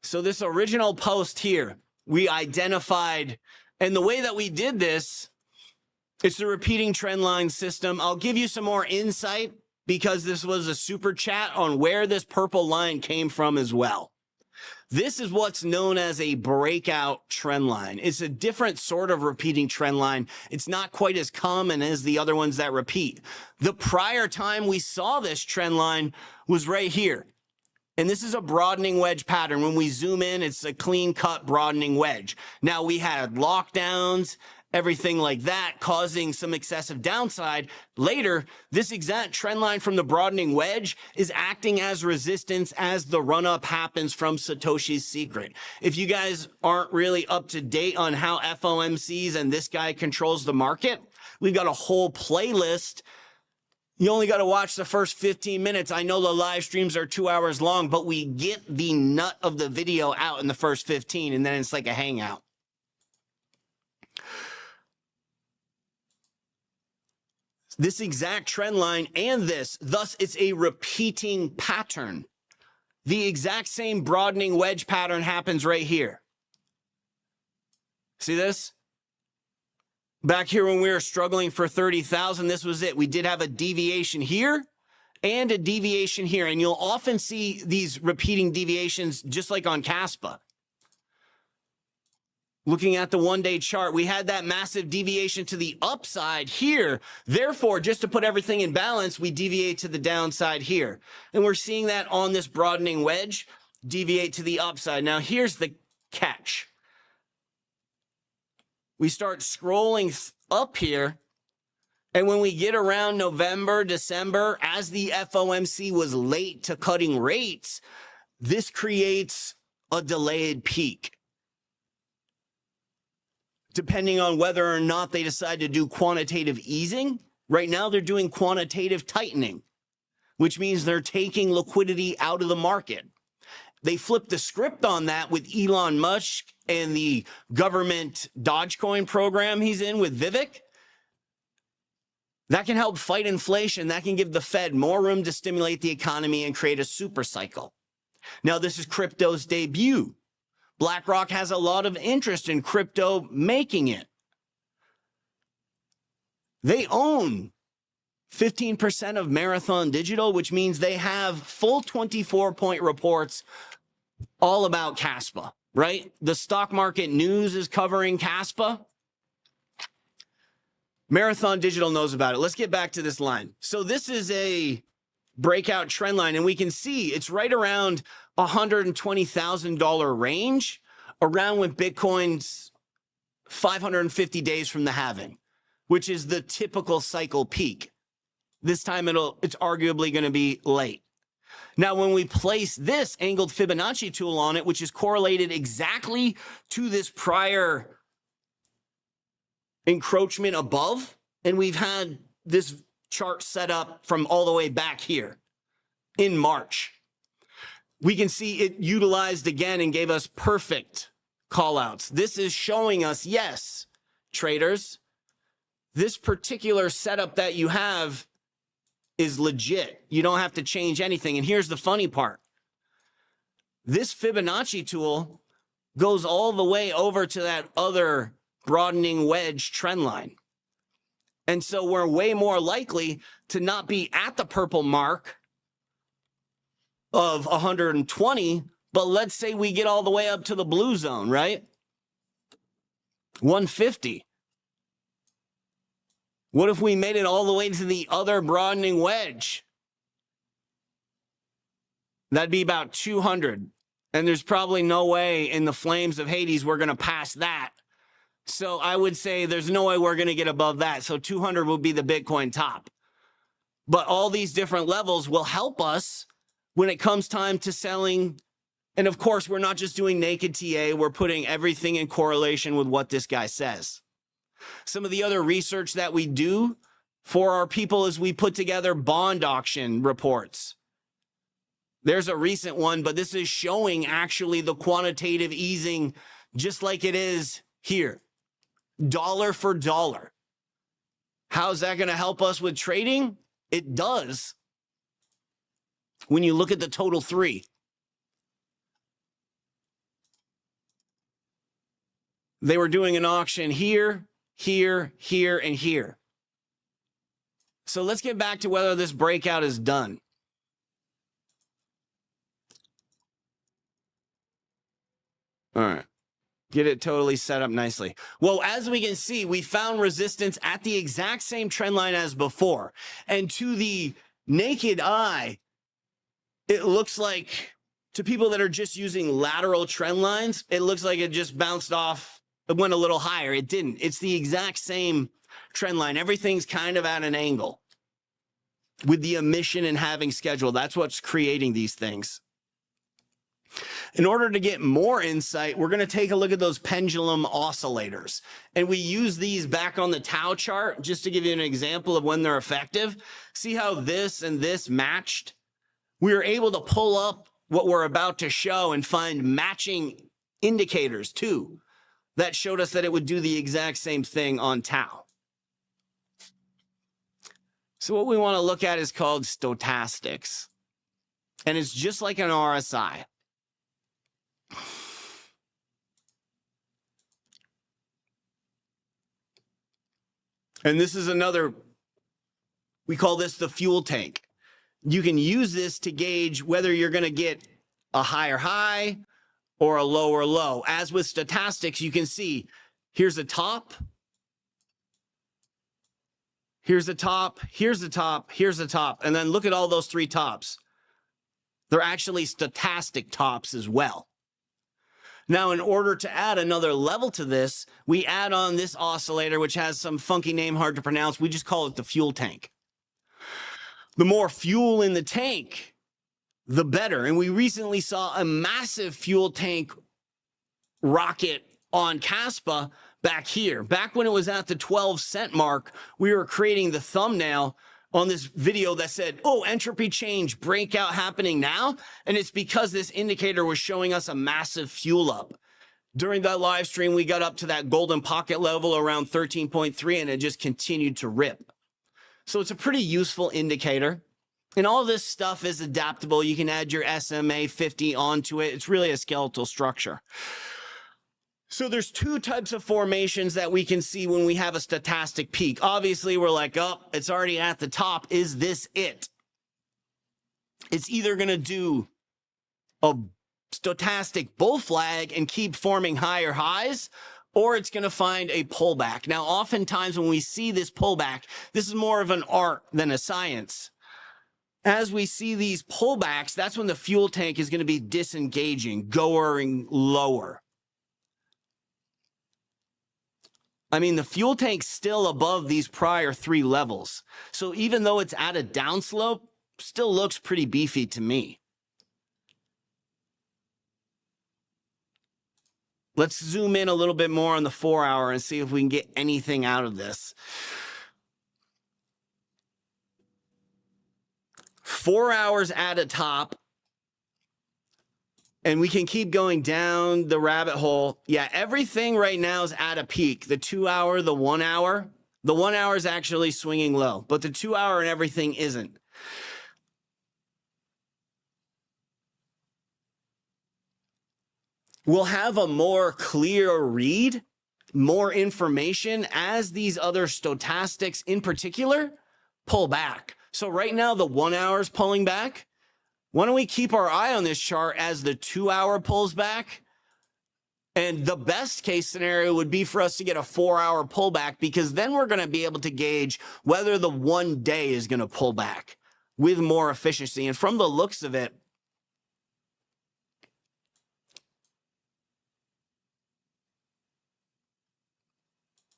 So this original post here, we identified, and the way that we did this, it's the repeating trend line system. I'll give you some more insight because this was a super chat on where this purple line came from as well. This is what's known as a breakout trend line. It's a different sort of repeating trend line. It's not quite as common as the other ones that repeat. The prior time we saw this trend line was right here. And this is a broadening wedge pattern. When we zoom in, it's a clean cut broadening wedge. Now we had lockdowns, everything like that, causing some excessive downside. Later, this exact trend line from the broadening wedge is acting as resistance as the run-up happens from Satoshi's secret. If you guys aren't really up to date on how FOMCs and this guy controls the market, we've got a whole playlist. You only got to watch the first 15 minutes. I know the live streams are 2 hours long, but we get the nut of the video out in the first 15, and then it's like a hangout. This exact trend line and this, thus it's a repeating pattern. The exact same broadening wedge pattern happens right here. See this? Back here when we were struggling for 30,000, this was it. We did have a deviation here and a deviation here. And you'll often see these repeating deviations just like on Kaspa. Looking at the one-day chart, we had that massive deviation to the upside here. Therefore, just to put everything in balance, we deviate to the downside here. And we're seeing that on this broadening wedge, deviate to the upside. Now, here's the catch. We start scrolling up here, and when we get around November, December, as the FOMC was late to cutting rates, this creates a delayed peak. Depending on whether or not they decide to do quantitative easing. Right now, they're doing quantitative tightening, which means they're taking liquidity out of the market. They flipped the script on that with Elon Musk and the government Dogecoin program he's in with Vivek. That can help fight inflation. That can give the Fed more room to stimulate the economy and create a super cycle. Now, this is crypto's debut. BlackRock has a lot of interest in crypto making it. They own 15% of Marathon Digital, which means they have full 24-point reports all about Kaspa, right? The stock market news is covering Kaspa. Marathon Digital knows about it. Let's get back to this line. So this is a breakout trend line, and we can see it's right around $120,000 range, around when Bitcoin's 550 days from the halving, which is the typical cycle peak. This time it's arguably going to be late. Now, when we place this angled Fibonacci tool on it, which is correlated exactly to this prior encroachment above, and we've had this chart set up from all the way back here in March. We can see it utilized again and gave us perfect callouts. This is showing us, yes, traders, this particular setup that you have is legit. You don't have to change anything. And here's the funny part. This Fibonacci tool goes all the way over to that other broadening wedge trend line. And so we're way more likely to not be at the purple mark of 120, but let's say we get all the way up to the blue zone, right? 150. What if we made it all the way to the other broadening wedge? That'd be about 200. And there's probably no way in the flames of Hades we're going to pass that. So I would say there's no way we're going to get above that. So 200 will be the Bitcoin top. But all these different levels will help us when it comes time to selling. And of course, we're not just doing naked TA. We're putting everything in correlation with what this guy says. Some of the other research that we do for our people is we put together bond auction reports. There's a recent one, but this is showing actually the quantitative easing just like it is here, dollar for dollar. How's that going to help us with trading? It does. When you look at the total three, they were doing an auction here, here, here, and here. So let's get back to whether this breakout is done. All right. Get it totally set up nicely. Well, as we can see, we found resistance at the exact same trend line as before. And to the naked eye, it looks like, to people that are just using lateral trend lines, it looks like it just bounced off. It went a little higher. It didn't. It's the exact same trend line. Everything's kind of at an angle with the emission and halving schedule. That's what's creating these things. In order to get more insight, we're going to take a look at those pendulum oscillators. And we use these back on the Tau chart just to give you an example of when they're effective. See how this and this matched? We were able to pull up what we're about to show and find matching indicators too that showed us that it would do the exact same thing on Tau. So what we want to look at is called stochastics. And it's just like an RSI. And this is another, we call this the fuel tank. You can use this to gauge whether you're going to get a higher high or a lower low. As with stochastics, you can see here's a top, here's a top, here's a top, here's a top. And then look at all those three tops. They're actually stochastic tops as well. Now, in order to add another level to this, we add on this oscillator, which has some funky name, hard to pronounce. We just call it the fuel tank. The more fuel in the tank, the better. And we recently saw a massive fuel tank rocket on Kaspa back here. Back when it was at the 12-cent mark, we were creating the thumbnail on this video that said, oh, entropy change, breakout happening now. And it's because this indicator was showing us a massive fuel up. During that live stream, we got up to that golden pocket level around 13.3 and it just continued to rip. So it's a pretty useful indicator. And all this stuff is adaptable. You can add your SMA 50 onto it. It's really a skeletal structure. So there's two types of formations that we can see when we have a stochastic peak. Obviously, we're like, oh, it's already at the top. Is this it? It's either going to do a stochastic bull flag and keep forming higher highs, or it's going to find a pullback. Now, oftentimes when we see this pullback, this is more of an art than a science. As we see these pullbacks, that's when the fuel tank is going to be disengaging, going lower. I mean, the fuel tank's still above these prior three levels. So even though it's at a downslope, still looks pretty beefy to me. Let's zoom in a little bit more on the 4-hour and see if we can get anything out of this. 4 hours at a top. And we can keep going down the rabbit hole. Yeah, everything right now is at a peak. The 2-hour, the 1 hour. The 1 hour is actually swinging low, but the 2 hour and everything isn't. We'll have a more clear read, more information as these other stochastics in particular pull back. So right now, the 1 hour is pulling back. Why don't we keep our eye on this chart as the 2 hour pulls back? And the best case scenario would be for us to get a 4 hour pullback, because then we're going to be able to gauge whether the 1 day is going to pull back with more efficiency. And from the looks of it,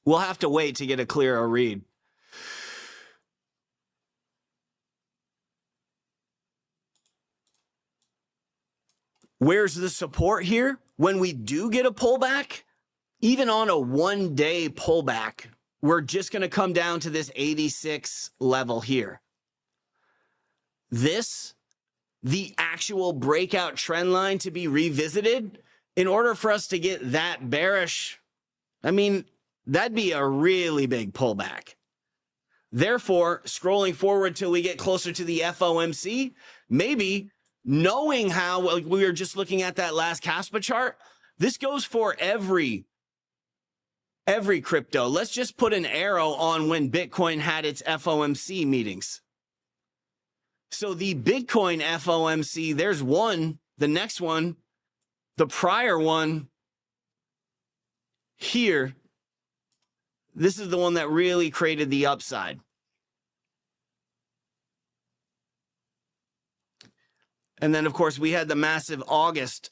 we'll have to wait to get a clearer read. Where's the support here? When we do get a pullback, even on a one-day pullback, we're just going to come down to this 86 level here. This, the actual breakout trend line to be revisited, in order for us to get that bearish, I mean, that'd be a really big pullback. Therefore, scrolling forward till we get closer to the FOMC, maybe knowing how, like we were just looking at that last Kaspa chart, this goes for every crypto. Let's just put an arrow on when Bitcoin had its FOMC meetings. So the Bitcoin FOMC, there's one, the next one, the prior one here. This is the one that really created the upside. And then, of course, we had the massive August.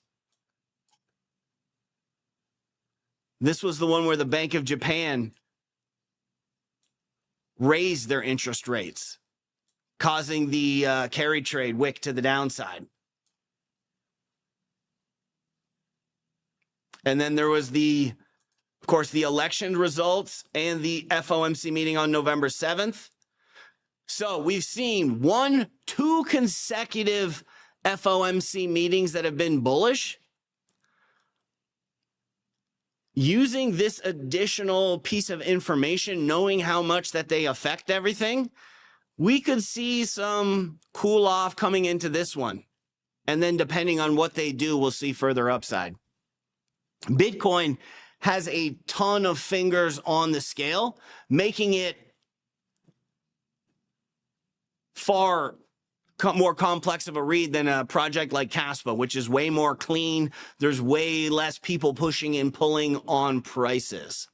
This was the one where the Bank of Japan raised their interest rates, causing the carry trade wick to the downside. And then there was the, of course, the election results and the FOMC meeting on November 7th. So we've seen 2 consecutive FOMC meetings that have been bullish. Using this additional piece of information, knowing how much that they affect everything, we could see some cool off coming into this one. And then depending on what they do, we'll see further upside. Bitcoin has a ton of fingers on the scale, making it far more complex of a read than a project like Kaspa, which is way more clean. There's way less people pushing and pulling on prices,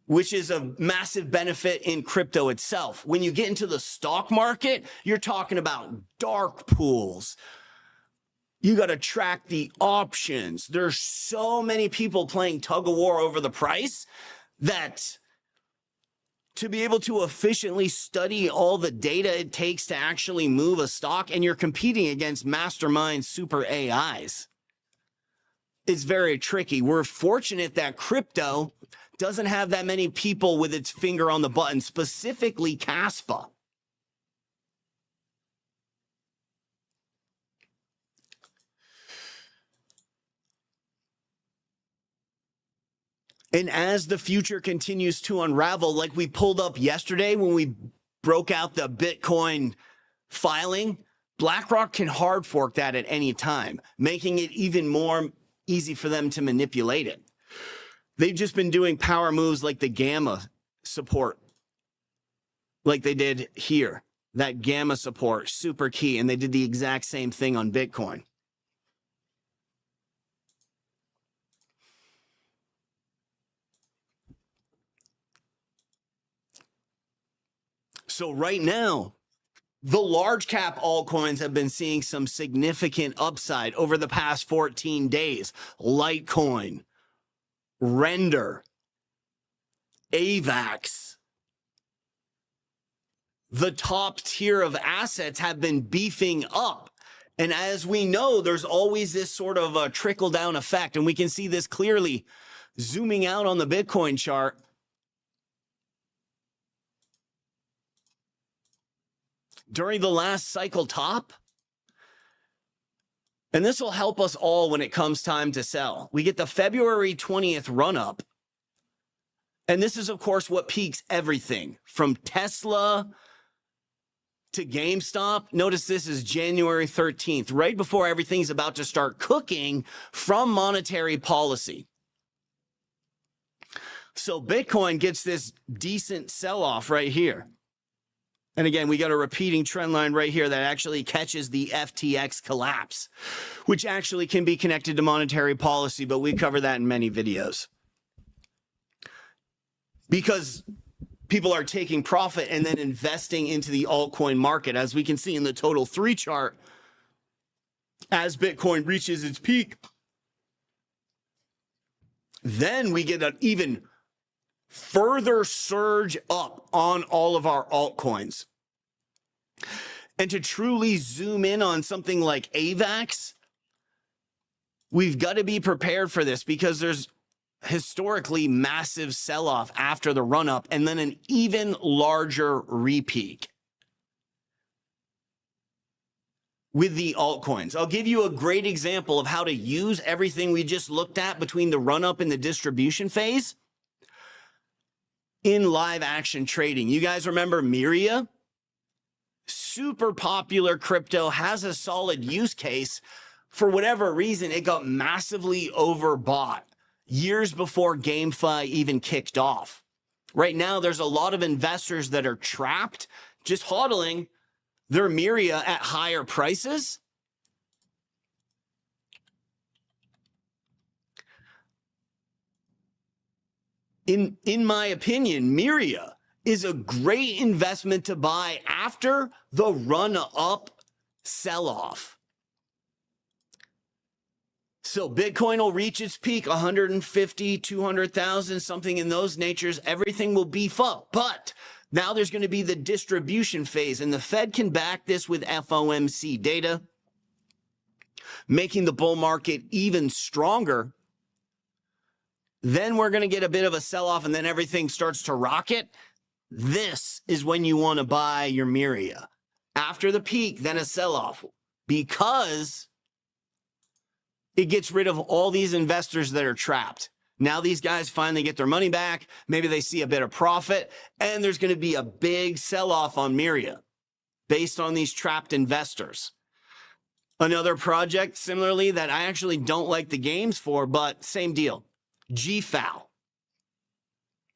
which is a massive benefit in crypto itself. When you get into the stock market, you're talking about dark pools. You got to track the options. There's so many people playing tug of war over the price that to be able to efficiently study all the data it takes to actually move a stock, and you're competing against mastermind super AIs, it's very tricky. We're fortunate that crypto doesn't have that many people with its finger on the button, specifically Kaspa. And as the future continues to unravel, like we pulled up yesterday when we broke out the Bitcoin filing, BlackRock can hard fork that at any time, making it even more easy for them to manipulate it. They've just been doing power moves like the gamma support, like they did here. That gamma support, super key, and they did the exact same thing on Bitcoin. So right now, the large cap altcoins have been seeing some significant upside over the past 14 days. Litecoin, Render, AVAX. The top tier of assets have been beefing up. And as we know, there's always this sort of a trickle down effect. And we can see this clearly zooming out on the Bitcoin chart. During the last cycle top. And this will help us all when it comes time to sell. We get the February 20th run up. And this is, of course, what peaks everything from Tesla to GameStop. Notice this is January 13th, right before everything's about to start cooking from monetary policy. So Bitcoin gets this decent sell-off right here. And again, we got a repeating trend line right here that actually catches the FTX collapse, which actually can be connected to monetary policy, but we cover that in many videos. Because people are taking profit and then investing into the altcoin market, as we can see in the total 3 chart, as Bitcoin reaches its peak. Then we get an even further surge up on all of our altcoins. And to truly zoom in on something like AVAX, we've got to be prepared for this because there's historically massive sell-off after the run-up and then an even larger re-peak with the altcoins. I'll give you a great example of how to use everything we just looked at between the run-up and the distribution phase in live action trading. You guys remember Miria? Super popular crypto, has a solid use case. For whatever reason, it got massively overbought years before GameFi even kicked off. Right now, there's a lot of investors that are trapped, just hodling their Miria at higher prices. In my opinion, Miria is a great investment to buy after the run-up sell-off. So Bitcoin will reach its peak, 150, 200,000, something in those natures. Everything will beef up. But now there's going to be the distribution phase, and the Fed can back this with FOMC data, making the bull market even stronger. Then we're going to get a bit of a sell-off, and then everything starts to rocket. This is when you want to buy your Miria. After the peak, then a sell-off, because it gets rid of all these investors that are trapped. Now these guys finally get their money back. Maybe they see a bit of profit, and there's going to be a big sell-off on Miria based on these trapped investors. Another project, similarly, that I actually don't like the games for, but same deal. GFAL.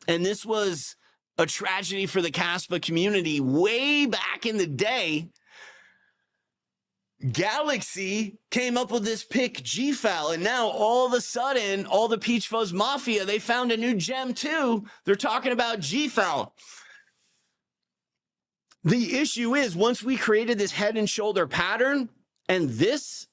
And this was a tragedy for the Kaspa community way back in the day. Galaxy came up with this pick GFAL, and now all of a sudden, all the Peach Fuzz Mafia, they found a new gem too. They're talking about GFAL. The issue is, once we created this head and shoulder pattern, and this,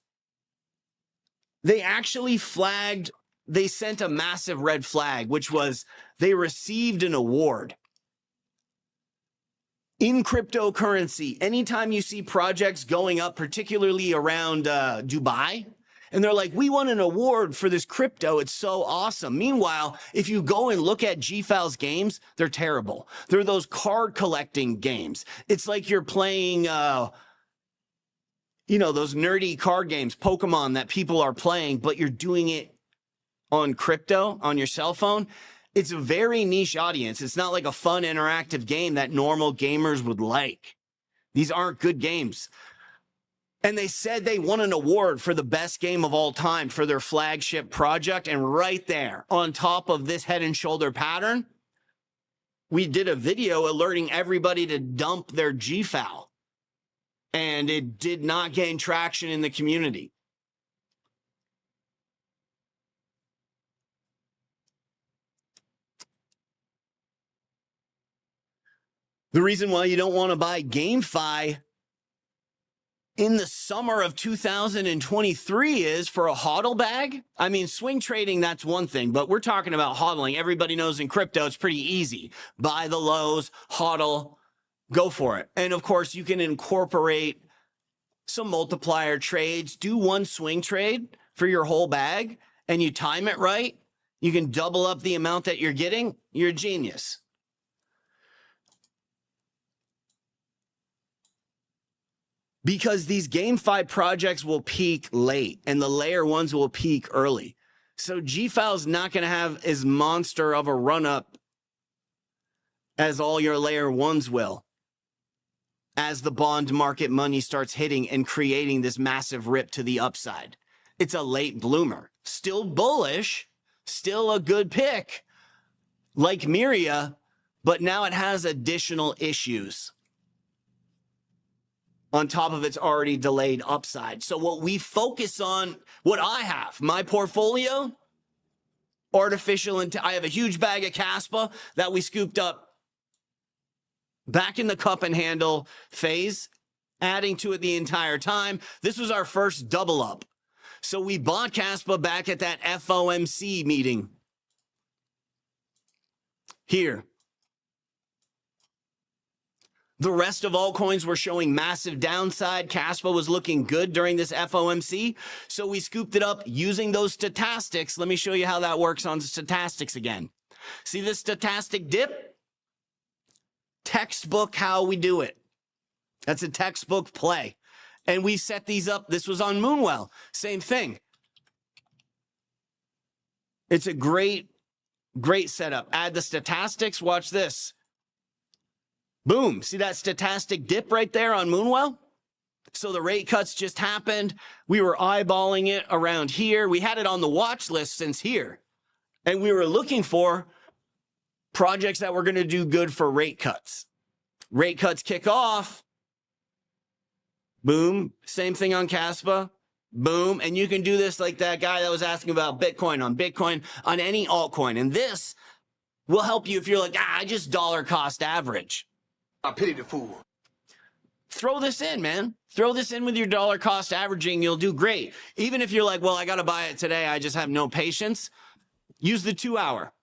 they actually flagged, they sent a massive red flag, which was they received an award. In cryptocurrency, anytime you see projects going up, particularly around Dubai, and they're like, we won an award for this crypto, it's so awesome. Meanwhile, if you go and look at GFAL's games, they're terrible. They're those card collecting games. It's like you're playing, those nerdy card games, Pokemon, that people are playing, but you're doing it on crypto, on your cell phone. It's a very niche audience. It's not like a fun interactive game that normal gamers would like. These aren't good games. And they said they won an award for the best game of all time for their flagship project. And right there, on top of this head and shoulder pattern, we did a video alerting everybody to dump their GFAL. And it did not gain traction in the community. The reason why you don't want to buy GameFi in the summer of 2023 is for a hodl bag. I mean, swing trading, that's one thing, but we're talking about hodling. Everybody knows in crypto, it's pretty easy. Buy the lows, hodl, go for it. And of course, you can incorporate some multiplier trades, do one swing trade for your whole bag, and you time it right. You can double up the amount that you're getting. You're a genius. Because these GameFi projects will peak late and the layer ones will peak early. So GFAL is not going to have as monster of a run up as all your layer ones will, as the bond market money starts hitting and creating this massive rip to the upside. It's a late bloomer. Still bullish, still a good pick like Miria, but now it has additional issues on top of its already delayed upside. So what we focus on, what I have, my portfolio, I have a huge bag of Kaspa that we scooped up back in the cup and handle phase, adding to it the entire time. This was our first double up. So we bought Kaspa back at that FOMC meeting here. The rest of altcoins were showing massive downside. Kaspa was looking good during this FOMC. So we scooped it up using those stochastics. Let me show you how that works on stochastics again. See this stochastic dip? Textbook how we do it. That's a textbook play. And we set these up. This was on Moonwell. Same thing. It's a great setup. Add the stochastics. Watch this. Boom. See that stochastic dip right there on Moonwell? So the rate cuts just happened. We were eyeballing it around here. We had it on the watch list since here. And we were looking for projects that were going to do good for rate cuts. Rate cuts kick off. Boom. Same thing on Kaspa. Boom. And you can do this like that guy that was asking about Bitcoin, on any altcoin. And this will help you if you're like, I just dollar cost average. I pity the fool. Throw this in, man. Throw this in with your dollar cost averaging. You'll do great. Even if you're like, well, I got to buy it today. I just have no patience. Use the 2 hour.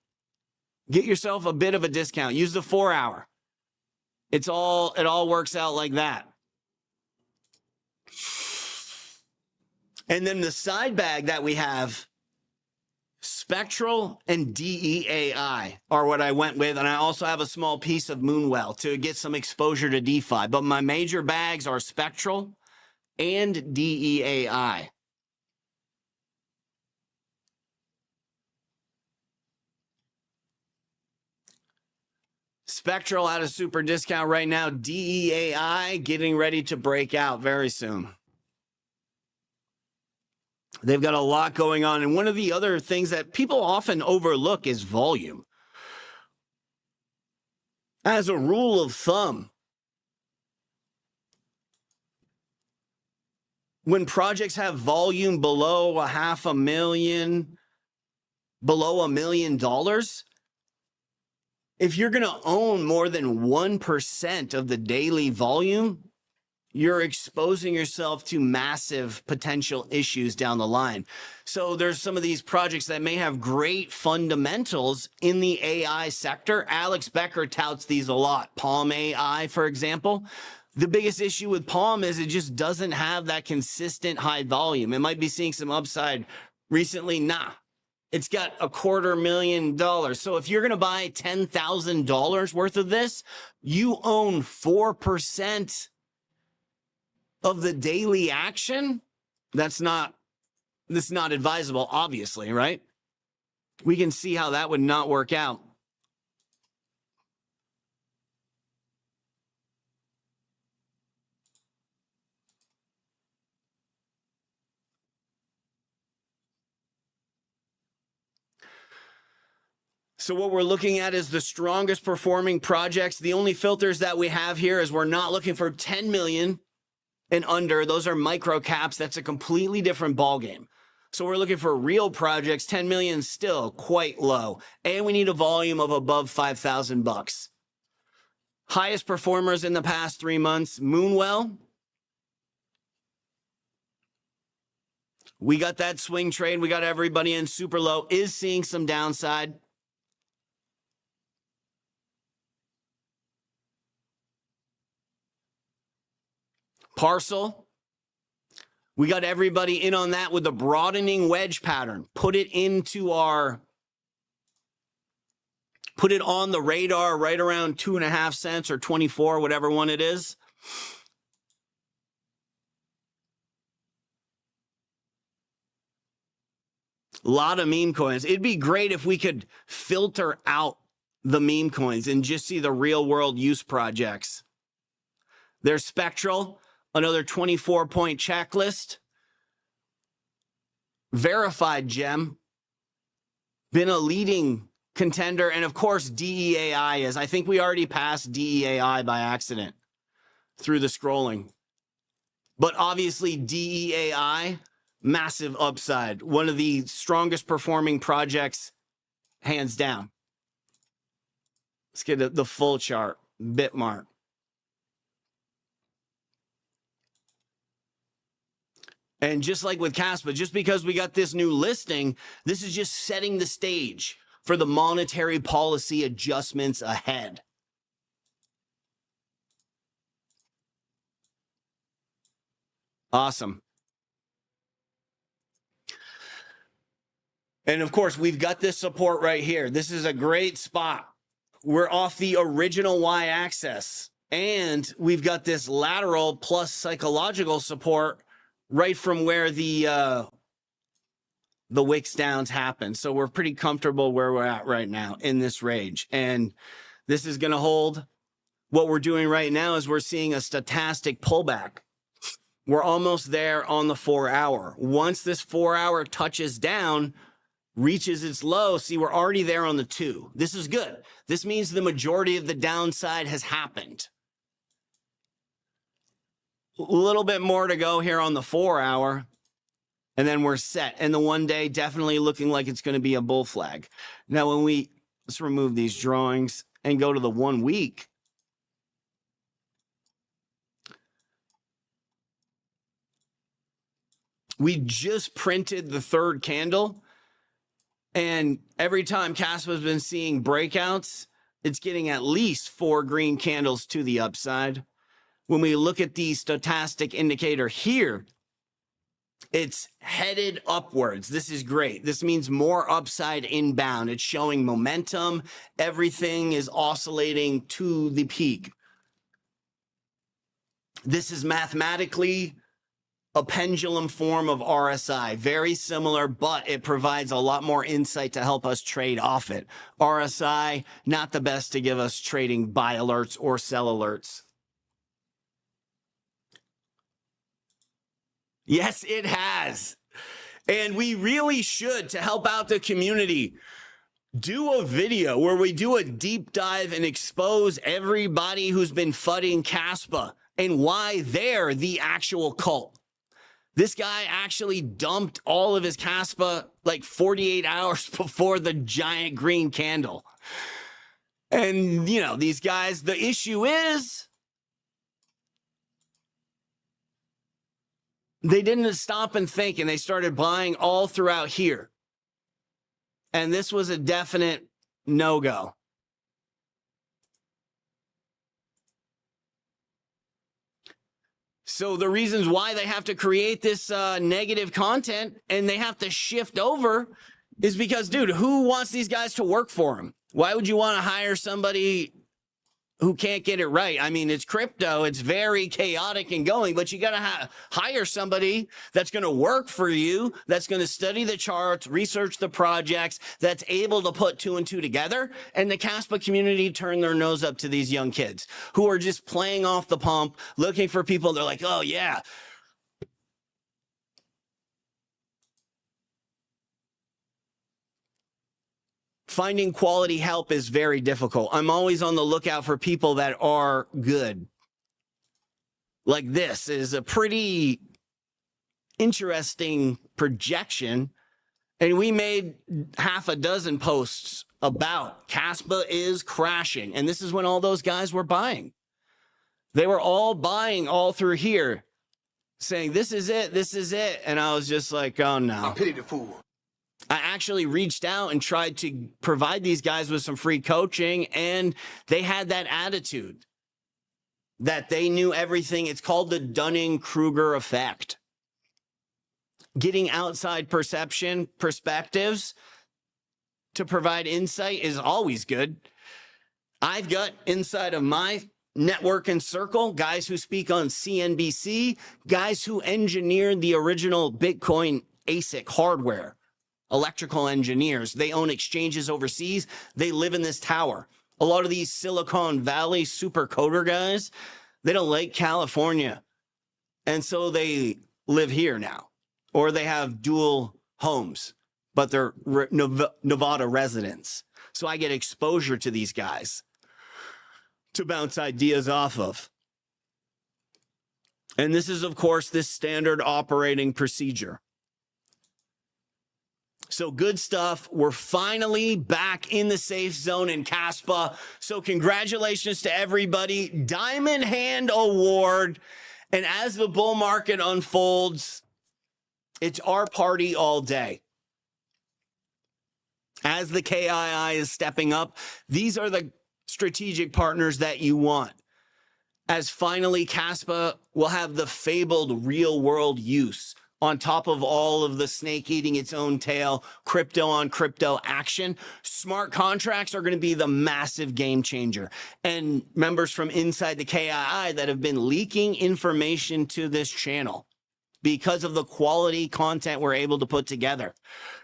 Get yourself a bit of a discount. Use the 4 hour. It all works out like that. And then the side bag that we have, Spectral and DEAI are what I went with. And I also have a small piece of Moonwell to get some exposure to DeFi. But my major bags are Spectral and DEAI. Spectral at a super discount right now. DEAI getting ready to break out very soon. They've got a lot going on. And one of the other things that people often overlook is volume. As a rule of thumb, when projects have volume below $500,000, below $1 million, if you're going to own more than 1% of the daily volume, you're exposing yourself to massive potential issues down the line. So there's some of these projects that may have great fundamentals in the AI sector. Alex Becker touts these a lot. Palm AI, for example. The biggest issue with Palm is it just doesn't have that consistent high volume. It might be seeing some upside recently. Nah. It's got $250,000. So if you're going to buy $10,000 worth of this, you own 4% of the daily action. That's not advisable, obviously, right? We can see how that would not work out. So what we're looking at is the strongest performing projects. The only filters that we have here is we're not looking for 10 million and under. Those are micro caps. That's a completely different ballgame. So we're looking for real projects. 10 million still quite low. And we need a volume of above 5,000 bucks. Highest performers in the past 3 months, Moonwell. We got that swing trade. We got everybody in super low, is seeing some downside. Parcel, we got everybody in on that with the broadening wedge pattern. Put it on the radar right around 2.5 cents or 24, whatever one it is. A lot of meme coins. It'd be great if we could filter out the meme coins and just see the real world use projects. There's Spectral. Another 24-point checklist. Verified gem. Been a leading contender. And of course, DEAI is. I think we already passed DEAI by accident through the scrolling. But obviously, DEAI, massive upside. One of the strongest performing projects, hands down. Let's get the full chart. Bitmart. And just like with Kaspa, just because we got this new listing, this is just setting the stage for the monetary policy adjustments ahead. Awesome. And of course, we've got this support right here. This is a great spot. We're off the original y-axis, and we've got this lateral plus psychological support right from where the wicks downs happen. So we're pretty comfortable where we're at right now in this range. And this is going to hold. What we're doing right now is we're seeing a stochastic pullback. We're almost there on the 4 hour. Once this 4 hour touches down, reaches its low, see, we're already there on the 2. This is good. This means the majority of the downside has happened. A little bit more to go here on the 4 hour, and then we're set. And the 1 day definitely looking like it's going to be a bull flag. Now, let's remove these drawings and go to the 1 week. We just printed the 3rd candle. And every time Kaspa's been seeing breakouts, it's getting at least 4 green candles to the upside. When we look at the stochastic indicator here, it's headed upwards. This is great. This means more upside inbound. It's showing momentum. Everything is oscillating to the peak. This is mathematically a pendulum form of RSI, very similar, but it provides a lot more insight to help us trade off it. RSI, not the best to give us trading buy alerts or sell alerts. Yes, it has. And we really should, to help out the community, do a video where we do a deep dive and expose everybody who's been fudding Kaspa and why they're the actual cult. This guy actually dumped all of his Kaspa like 48 hours before the giant green candle. And, you know, these guys, the issue is they didn't stop and think, and they started buying all throughout here. And this was a definite no-go. So the reasons why they have to create this negative content and they have to shift over is because, dude, who wants these guys to work for them? Why would you want to hire somebody who can't get it right? I mean, it's crypto. It's very chaotic and going, but you got to hire somebody that's going to work for you, that's going to study the charts, research the projects, that's able to put 2 and 2 together. And the Kaspa community turned their nose up to these young kids who are just playing off the pump, looking for people. They're like, oh, yeah. Finding quality help is very difficult. I'm always on the lookout for people that are good. Like this is a pretty interesting projection. And we made half a dozen posts about Kaspa is crashing. And this is when all those guys were buying. They were all buying all through here, saying, this is it, this is it. And I was just like, oh no. I pity the fool. I actually reached out and tried to provide these guys with some free coaching, and they had that attitude that they knew everything. It's called the Dunning-Kruger effect. Getting outside perspectives to provide insight is always good. I've got inside of my network and circle guys who speak on CNBC, guys who engineered the original Bitcoin ASIC hardware. Electrical engineers. They own exchanges overseas. They live in this tower. A lot of these Silicon Valley super coder guys, they don't like California. And so they live here now. Or they have dual homes, but they're Nevada residents. So I get exposure to these guys to bounce ideas off of. And this is, of course, this standard operating procedure. So good stuff. We're finally back in the safe zone in Kaspa. So congratulations to everybody. Diamond Hand Award. And as the bull market unfolds, it's our party all day. As the KII is stepping up, these are the strategic partners that you want. as finally Kaspa will have the fabled real world use on top of all of the snake eating its own tail, crypto on crypto action. Smart contracts are going to be the massive game changer. And members from inside the KII that have been leaking information to this channel because of the quality content we're able to put together.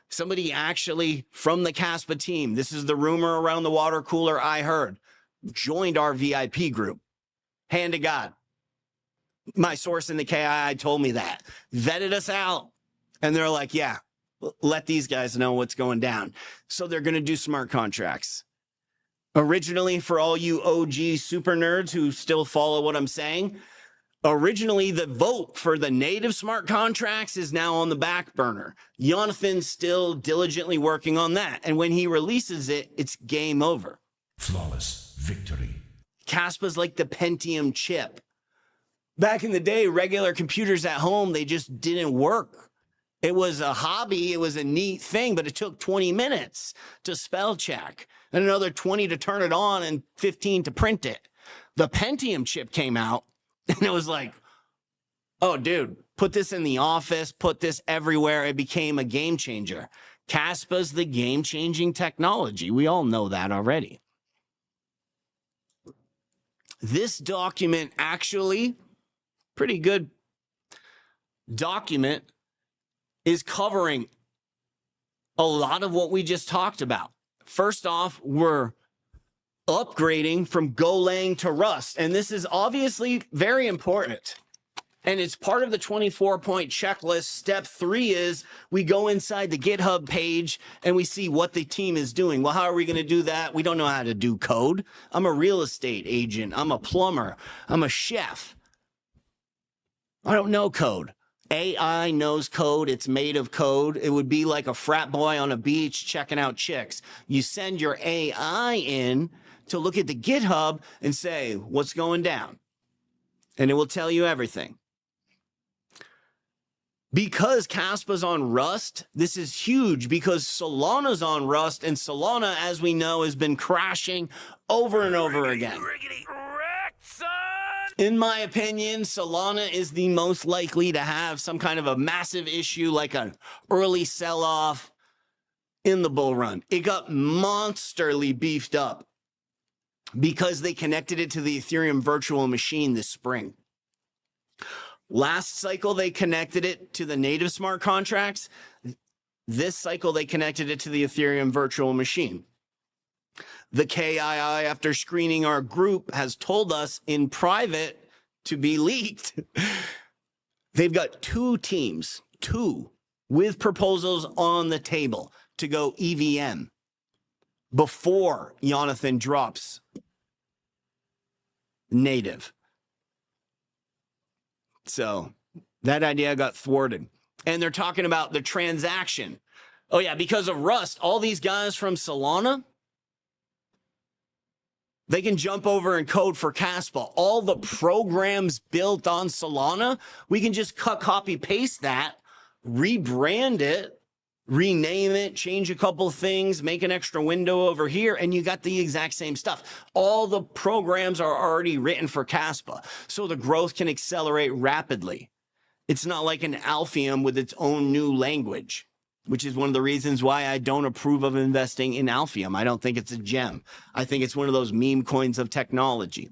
Somebody actually from the Kaspa team, this is the rumor around the water cooler I heard, joined our VIP group. Hand to God. My source in the KII told me that. Vetted us out. And they're like, yeah, let these guys know what's going down. So they're going to do smart contracts. Originally, for all you OG super nerds who still follow what I'm saying, originally the vote for the native smart contracts is now on the back burner. Jonathan's still diligently working on that. And when he releases it, it's game over. Flawless victory. Kaspa's like the Pentium chip. Back in the day, regular computers at home, they just didn't work. It was a hobby. It was a neat thing, but it took 20 minutes to spell check and another 20 to turn it on and 15 to print it. The Pentium chip came out and it was like, oh, dude, put this in the office, put this everywhere. It became a game changer. Kaspa's the game-changing technology. We all know that already. This document, actually, pretty good document, is covering a lot of what we just talked about. First off, we're upgrading from Golang to Rust, and this is obviously very important. And it's part of the 24-point checklist. Step 3 is we go inside the GitHub page and we see what the team is doing. Well, how are we going to do that? We don't know how to do code. I'm a real estate agent. I'm a plumber. I'm a chef. I don't know code. AI knows code. It's made of code. It would be like a frat boy on a beach checking out chicks. You send your AI in to look at the GitHub and say, what's going down? And it will tell you everything. Because Kaspa's on Rust, this is huge because Solana's on Rust, and Solana, as we know, has been crashing over and over again. In my opinion, Solana is the most likely to have some kind of a massive issue like an early sell-off in the bull run. It got monsterly beefed up because they connected it to the Ethereum virtual machine this spring. Last cycle, they connected it to the native smart contracts. This cycle, they connected it to the Ethereum virtual machine. The KII, after screening our group, has told us in private to be leaked. They've got 2 teams, 2, with proposals on the table to go EVM before Jonathan drops native. So that idea got thwarted. And they're talking about the transaction. Oh, yeah, because of Rust, all these guys from Solana, they can jump over and code for Kaspa. All the programs built on Solana, we can just cut, copy, paste that, rebrand it, rename it, change a couple things, make an extra window over here, and you got the exact same stuff. All the programs are already written for Kaspa, so the growth can accelerate rapidly. It's not like an Alphium with its own new language, which is one of the reasons why I don't approve of investing in Alphium. I don't think it's a gem. I think it's one of those meme coins of technology.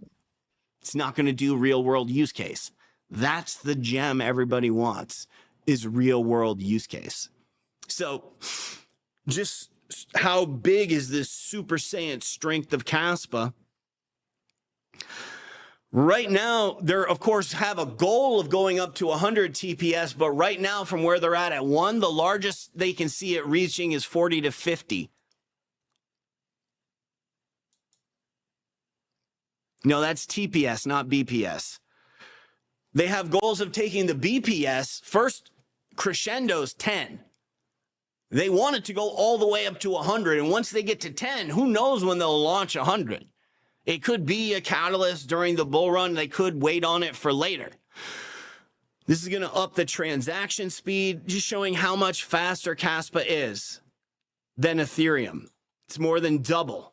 It's not going to do real world use case. That's the gem everybody wants, is real world use case. So just how big is this Super Saiyan strength of Kaspa? Right now, they're, of course, have a goal of going up to 100 TPS, but right now, from where they're at 1, the largest they can see it reaching is 40 to 50. No, that's TPS, not BPS. They have goals of taking the BPS, first crescendo's 10. They want it to go all the way up to 100, and once they get to 10, who knows when they'll launch 100? It could be a catalyst during the bull run. They could wait on it for later. This is going to up the transaction speed, just showing how much faster Kaspa is than Ethereum. It's more than double.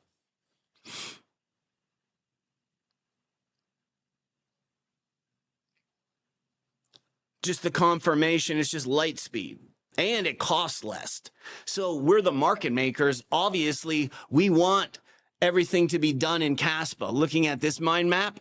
just the confirmation. It's just light speed. And it costs less. So we're the market makers. Obviously, we want everything to be done in Kaspa. Looking at this mind map,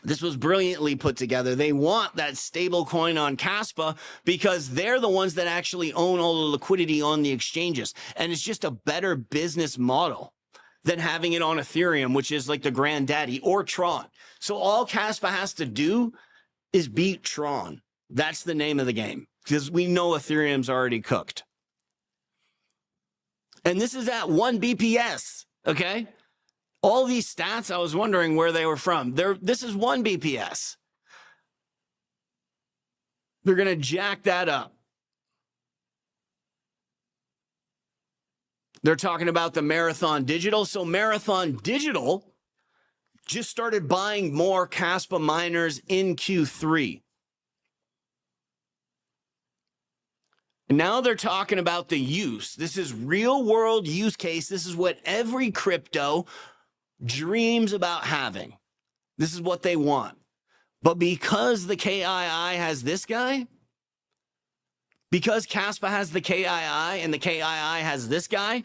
this was brilliantly put together. They want that stable coin on Kaspa because they're the ones that actually own all the liquidity on the exchanges. And it's just a better business model than having it on Ethereum, which is like the granddaddy, or Tron. So all Kaspa has to do is beat Tron. That's the name of the game, because we know Ethereum's already cooked. And this is at 1 BPS, okay? All these stats, I was wondering where they were from. This is 1 BPS. They're going to jack that up. They're talking about the Marathon Digital. So Marathon Digital just started buying more Kaspa miners in Q3. And now they're talking about the use. This is real world use case. This is what every crypto dreams about having. This is what they want. But because the KII has this guy, because Kaspa has the KII and the KII has this guy,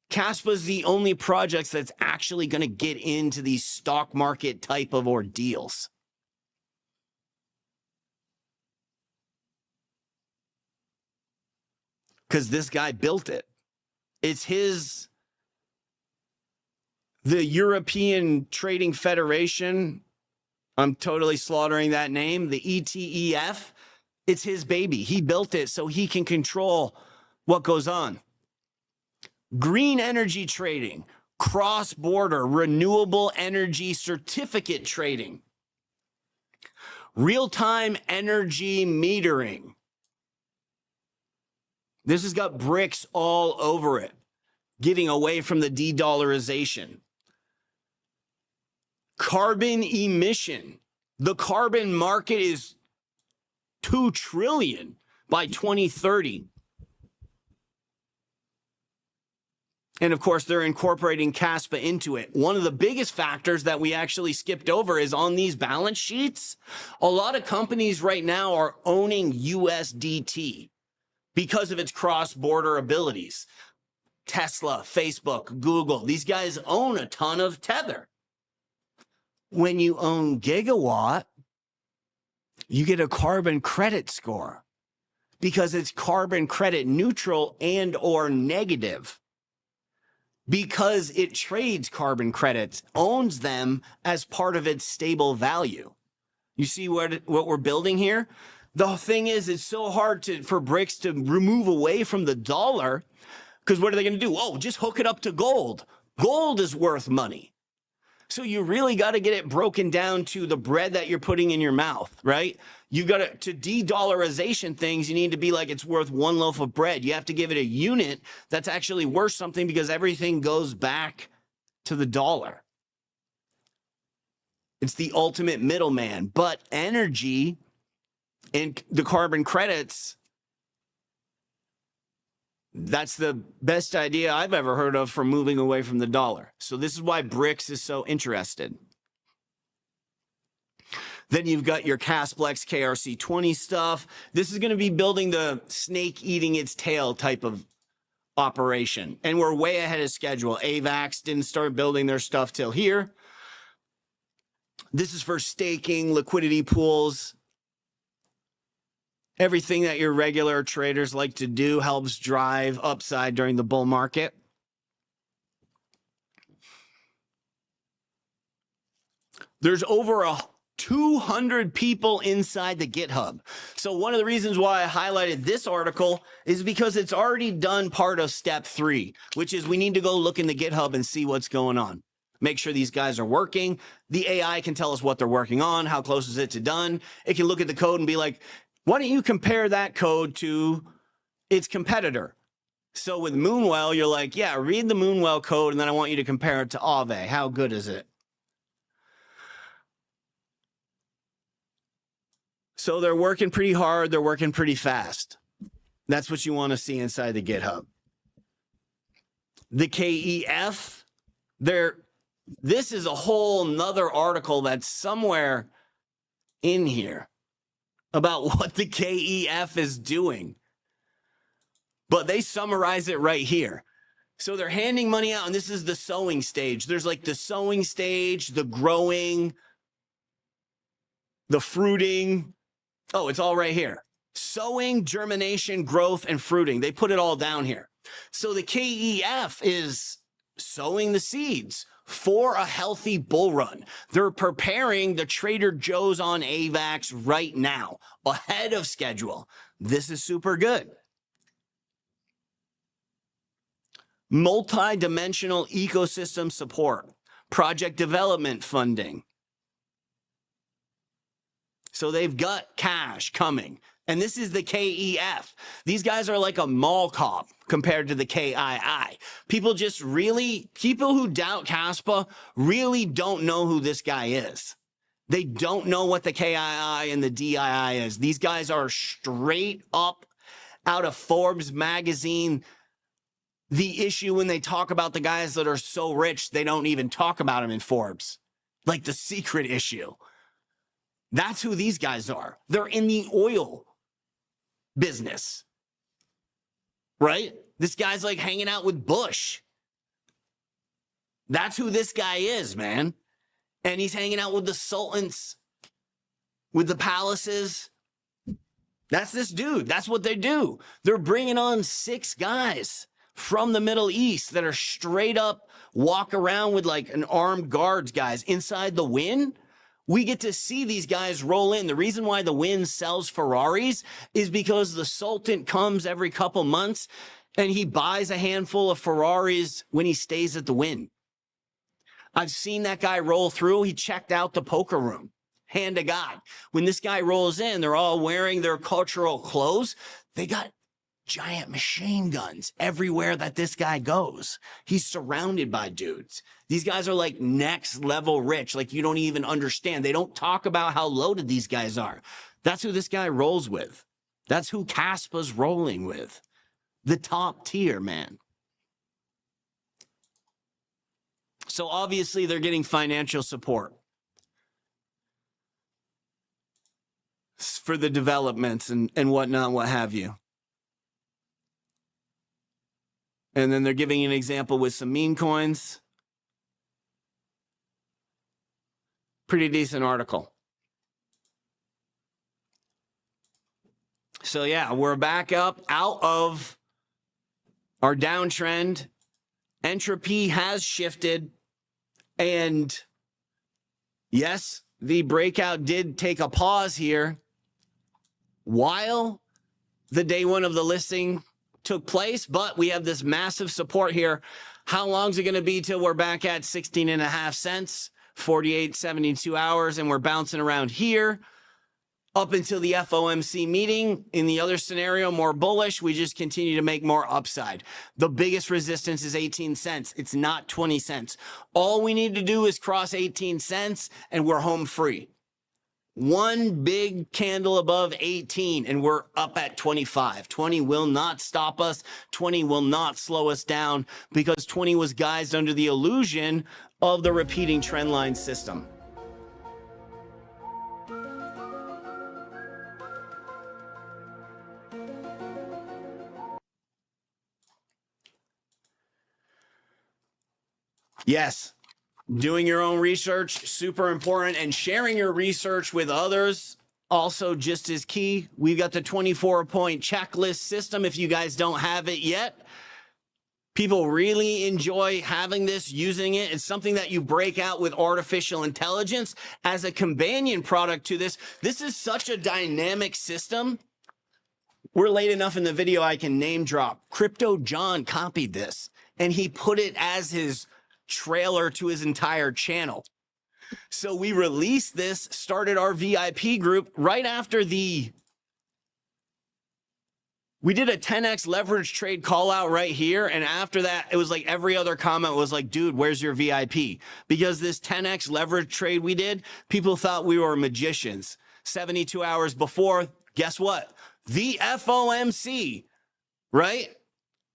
Kaspa is the only project that's actually going to get into these stock market type of ordeals. Because this guy built it. It's the European Trading Federation. I'm totally slaughtering that name. The ETF. It's his baby. He built it so he can control what goes on. Green energy trading, cross-border renewable energy certificate trading, real-time energy metering. This has got bricks all over it, getting away from the de-dollarization. Carbon emission. The carbon market is $2 trillion by 2030. And of course, they're incorporating Kaspa into it. One of the biggest factors that we actually skipped over is on these balance sheets. A lot of companies right now are owning USDT because of its cross-border abilities. Tesla, Facebook, Google, these guys own a ton of Tether. When you own Gigawatt, you get a carbon credit score because it's carbon credit neutral and or negative. Because it trades carbon credits, owns them as part of its stable value. You see what we're building here? The thing is, it's so hard for BRICS to remove away from the dollar, because what are they going to do? Oh, just hook it up to gold. Gold is worth money. So you really got to get it broken down to the bread that you're putting in your mouth, right? You got to de-dollarization things, you need to be like, it's worth one loaf of bread. You have to give it a unit that's actually worth something because everything goes back to the dollar. It's the ultimate middleman. But energy and the carbon credits, that's the best idea I've ever heard of for moving away from the dollar. So this is why BRICS is so interested. Then you've got your Casplex KRC20 stuff. This is going to be building the snake eating its tail type of operation. And we're way ahead of schedule. AVAX didn't start building their stuff till here. This is for staking, liquidity pools. Everything that your regular traders like to do helps drive upside during the bull market. There's over 200 people inside the GitHub. So one of the reasons why I highlighted this article is because it's already done part of step 3, which is we need to go look in the GitHub and see what's going on. Make sure these guys are working. The AI can tell us what they're working on, how close is it to done. It can look at the code and be like, why don't you compare that code to its competitor? So with Moonwell, you're like, yeah, read the Moonwell code, and then I want you to compare it to Aave. How good is it? So they're working pretty hard. They're working pretty fast. That's what you want to see inside the GitHub. The KEF, this is a whole nother article that's somewhere in here. about what the KEF is doing. But they summarize it right here. So they're handing money out, and this is the sowing stage. There's like the sowing stage, the growing, the fruiting. Oh, it's all right here. Sowing, germination, growth, and fruiting. They put it all down here. So the KEF is sowing the seeds for a healthy bull run. They're preparing the Trader Joe's on AVAX right now, ahead of schedule. This is super good. Multi-dimensional ecosystem support, project development funding. So they've got cash coming. And this is the KEF. These guys are like a mall cop compared to the KII. People who doubt Kaspa really don't know who this guy is. They don't know what the KII and the DII is. These guys are straight up out of Forbes magazine. The issue when they talk about the guys that are so rich, they don't even talk about them in Forbes. Like the secret issue. That's who these guys are. They're in the oil business, right? This guy's like hanging out with Bush. That's who this guy is, man. And he's hanging out with the sultans, with the palaces. That's this dude. That's what they do. They're bringing on 6 guys from the Middle East that are straight up walk around with like an armed guards guys inside the Win. We get to see these guys roll in. The reason why the Win sells Ferraris is because the Sultan comes every couple months and he buys a handful of Ferraris when he stays at the Win. I've seen that guy roll through. He checked out the poker room. Hand to God. When this guy rolls in, they're all wearing their cultural clothes. They got giant machine guns everywhere that this guy goes. He's surrounded by dudes. These guys are like next level rich. Like you don't even understand. They don't talk about how loaded these guys are. That's who this guy rolls with. That's who Kaspa's rolling with. The top tier, man. So obviously they're getting financial support for the developments and whatnot, what have you. And then they're giving an example with some meme coins. Pretty decent article. So yeah, we're back up out of our downtrend. Entropy has shifted. And yes, the breakout did take a pause here while the day one of the listing took place, but we have this massive support here. How long is it going to be till we're back at 16.5 cents, 48, 72 hours, and we're bouncing around here up until the FOMC meeting? In the other scenario, more bullish, we just continue to make more upside. The biggest resistance is 18 cents. It's not 20 cents. All we need to do is cross 18 cents and we're home free. One big candle above 18 and we're up at 25. 20 will not stop us. 20 will not slow us down because 20 was guised under the illusion of the repeating trendline system. Yes. Doing your own research, super important, and sharing your research with others, also just as key. We've got the 24-point checklist system if you guys don't have it yet. People really enjoy having this, using it. It's something that you break out with artificial intelligence as a companion product to this. This is such a dynamic system. We're late enough in the video I can name drop. Crypto John copied this, and he put it as his trailer to his entire channel. So we released this, started our VIP group right after we did a 10x leverage trade call out right here. And after that, it was like every other comment was like, dude, where's your VIP? Because this 10x leverage trade we did, people thought we were magicians. 72 hours before, guess what? The FOMC, right?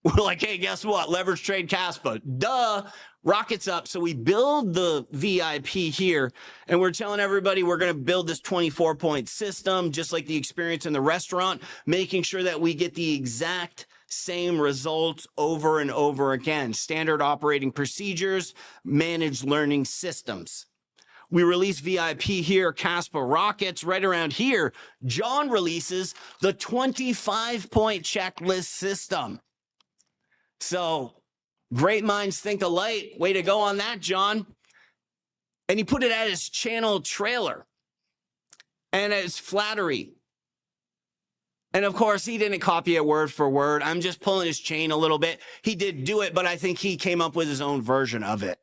We're like, hey, guess what? Leverage trade Kaspa. Duh. rockets up. So we build the VIP here, and we're telling everybody we're going to build this 24-point system, just like the experience in the restaurant, making sure that we get the exact same results over and over again. Standard operating procedures, managed learning systems. We release VIP here, Kaspa rockets. Right around here, John releases the 25-point checklist system. So great minds think alike. Way to go on that, John. And he put it at his channel trailer and as flattery. And of course, he didn't copy it word for word. I'm just pulling his chain a little bit. He did do it, but I think he came up with his own version of it.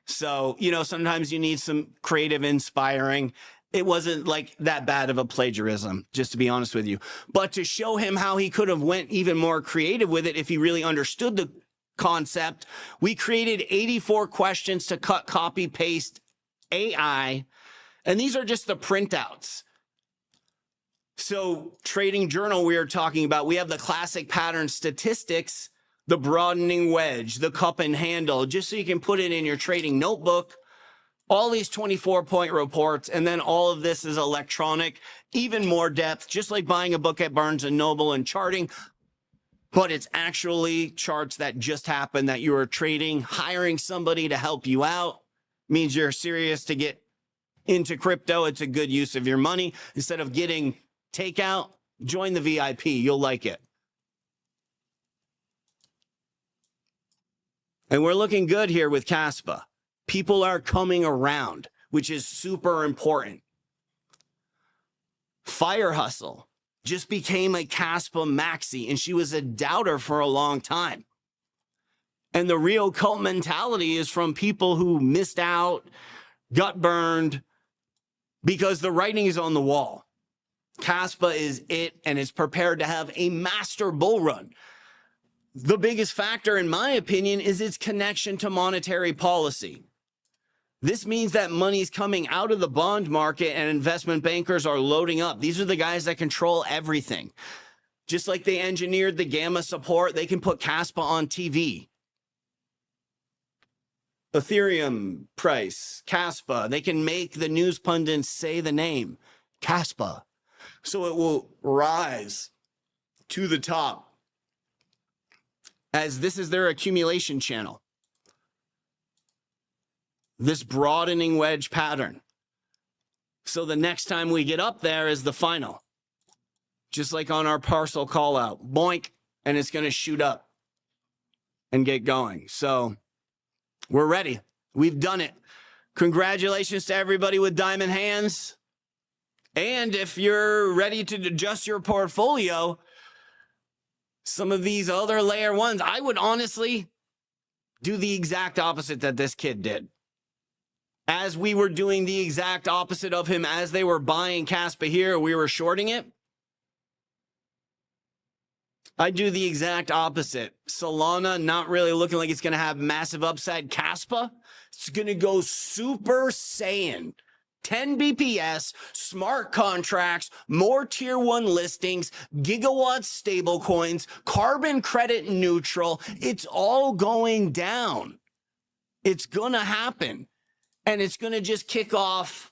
So, you know, sometimes you need some creative inspiring. It wasn't like that bad of a plagiarism, just to be honest with you. But to show him how he could have went even more creative with it if he really understood the concept, we created 84 questions to cut, copy, paste AI. And these are just the printouts. So trading journal we are talking about, we have the classic pattern statistics, the broadening wedge, the cup and handle, just so you can put it in your trading notebook, all these 24-point reports, and then all of this is electronic, even more depth, just like buying a book at Barnes & Noble and charting, but it's actually charts that just happened that you are trading. Hiring somebody to help you out means you're serious to get into crypto. It's a good use of your money. Instead of getting takeout, join the VIP. You'll like it. And we're looking good here with Kaspa. People are coming around, which is super important. Fire Hustle just became a Kaspa maxi, and she was a doubter for a long time. And the real cult mentality is from people who missed out, got burned, because the writing is on the wall. Kaspa is it and is prepared to have a master bull run. The biggest factor, in my opinion, is its connection to monetary policy. This means that money's coming out of the bond market and investment bankers are loading up. These are the guys that control everything. Just like they engineered the gamma support, they can put Kaspa on TV. Ethereum price, Kaspa. They can make the news pundits say the name, Kaspa. So it will rise to the top, as this is their accumulation channel. This broadening wedge pattern. So the next time we get up there is the final. Just like on our parcel call out, boink, and it's going to shoot up and get going. So we're ready. We've done it. Congratulations to everybody with diamond hands. And if you're ready to adjust your portfolio, some of these other layer ones, I would honestly do the exact opposite that this kid did. As we were doing the exact opposite of him, as they were buying Kaspa here, we were shorting it. I do the exact opposite. Solana, not really looking like it's going to have massive upside. Kaspa, it's going to go Super Saiyan. 10 BPS, smart contracts, more tier 1 listings, Gigawatt stablecoins, carbon credit neutral. It's all going down. It's going to happen. And it's going to just kick off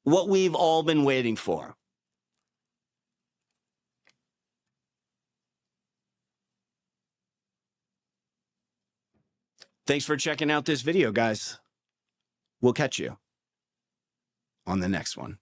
what we've all been waiting for. Thanks for checking out this video, guys. We'll catch you on the next one.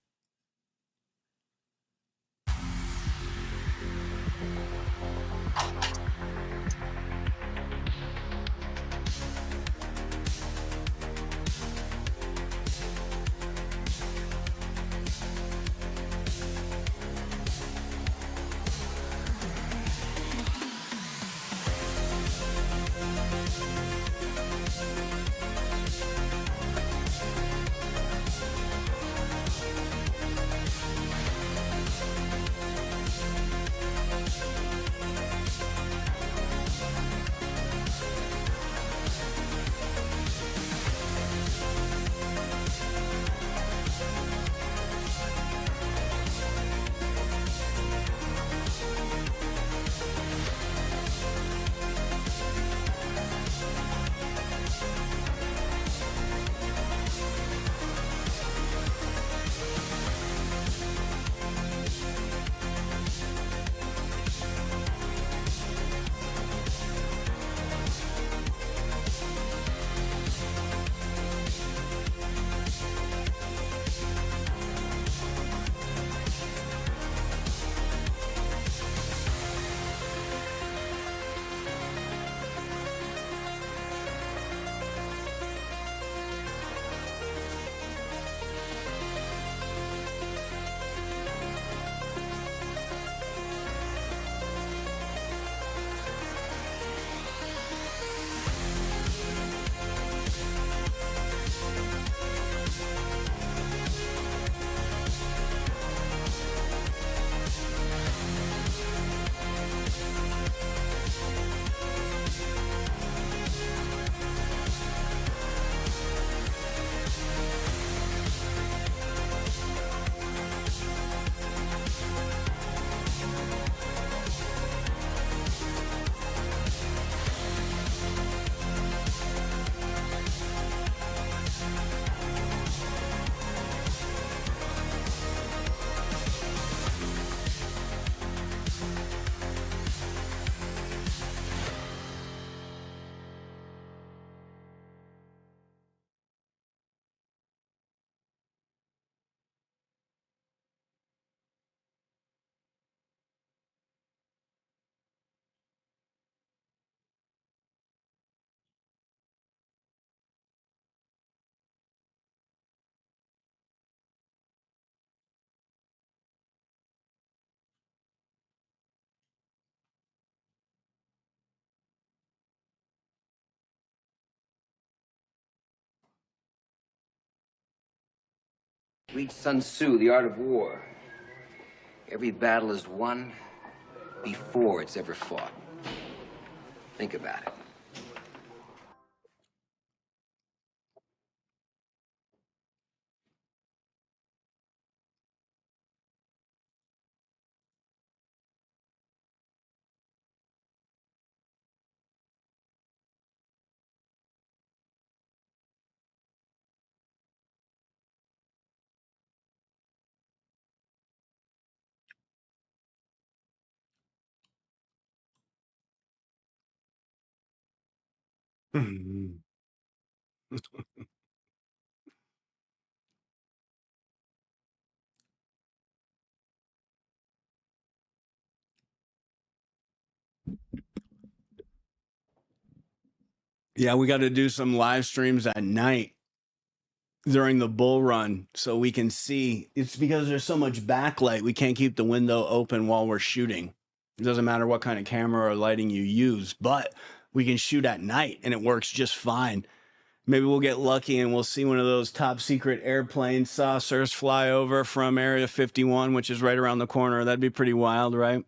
Read Sun Tzu, The Art of War. Every battle is won before it's ever fought. Think about it. Yeah, we got to do some live streams at night during the bull run so we can see. It's because there's so much backlight, we can't keep the window open while we're shooting. It doesn't matter what kind of camera or lighting you use, but we can shoot at night and it works just fine. Maybe we'll get lucky and we'll see one of those top secret airplane saucers fly over from Area 51, which is right around the corner. That'd be pretty wild, right?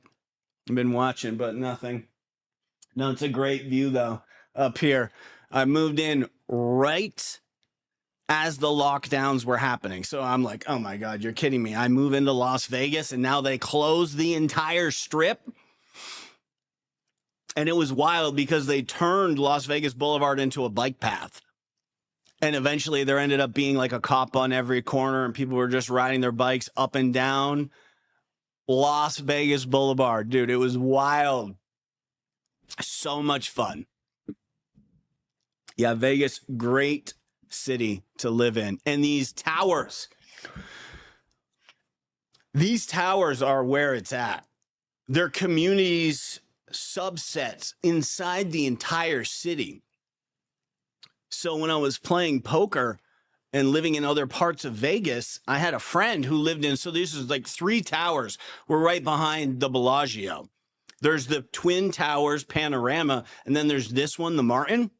I've been watching, but nothing. No, it's a great view, though, up here. I moved in right as the lockdowns were happening. So I'm like, oh, my God, you're kidding me. I move into Las Vegas, and now they close the entire strip. And it was wild because they turned Las Vegas Boulevard into a bike path. And eventually there ended up being like a cop on every corner, and people were just riding their bikes up and down Las Vegas Boulevard. Dude, it was wild. So much fun. Yeah, Vegas, great city to live in. And these towers are where it's at. They're communities, subsets inside the entire city. So when I was playing poker and living in other parts of Vegas, I had a friend who lived in, so this is like 3 towers. We're right behind the Bellagio. There's the Twin Towers panorama, and then there's this one, the Martin.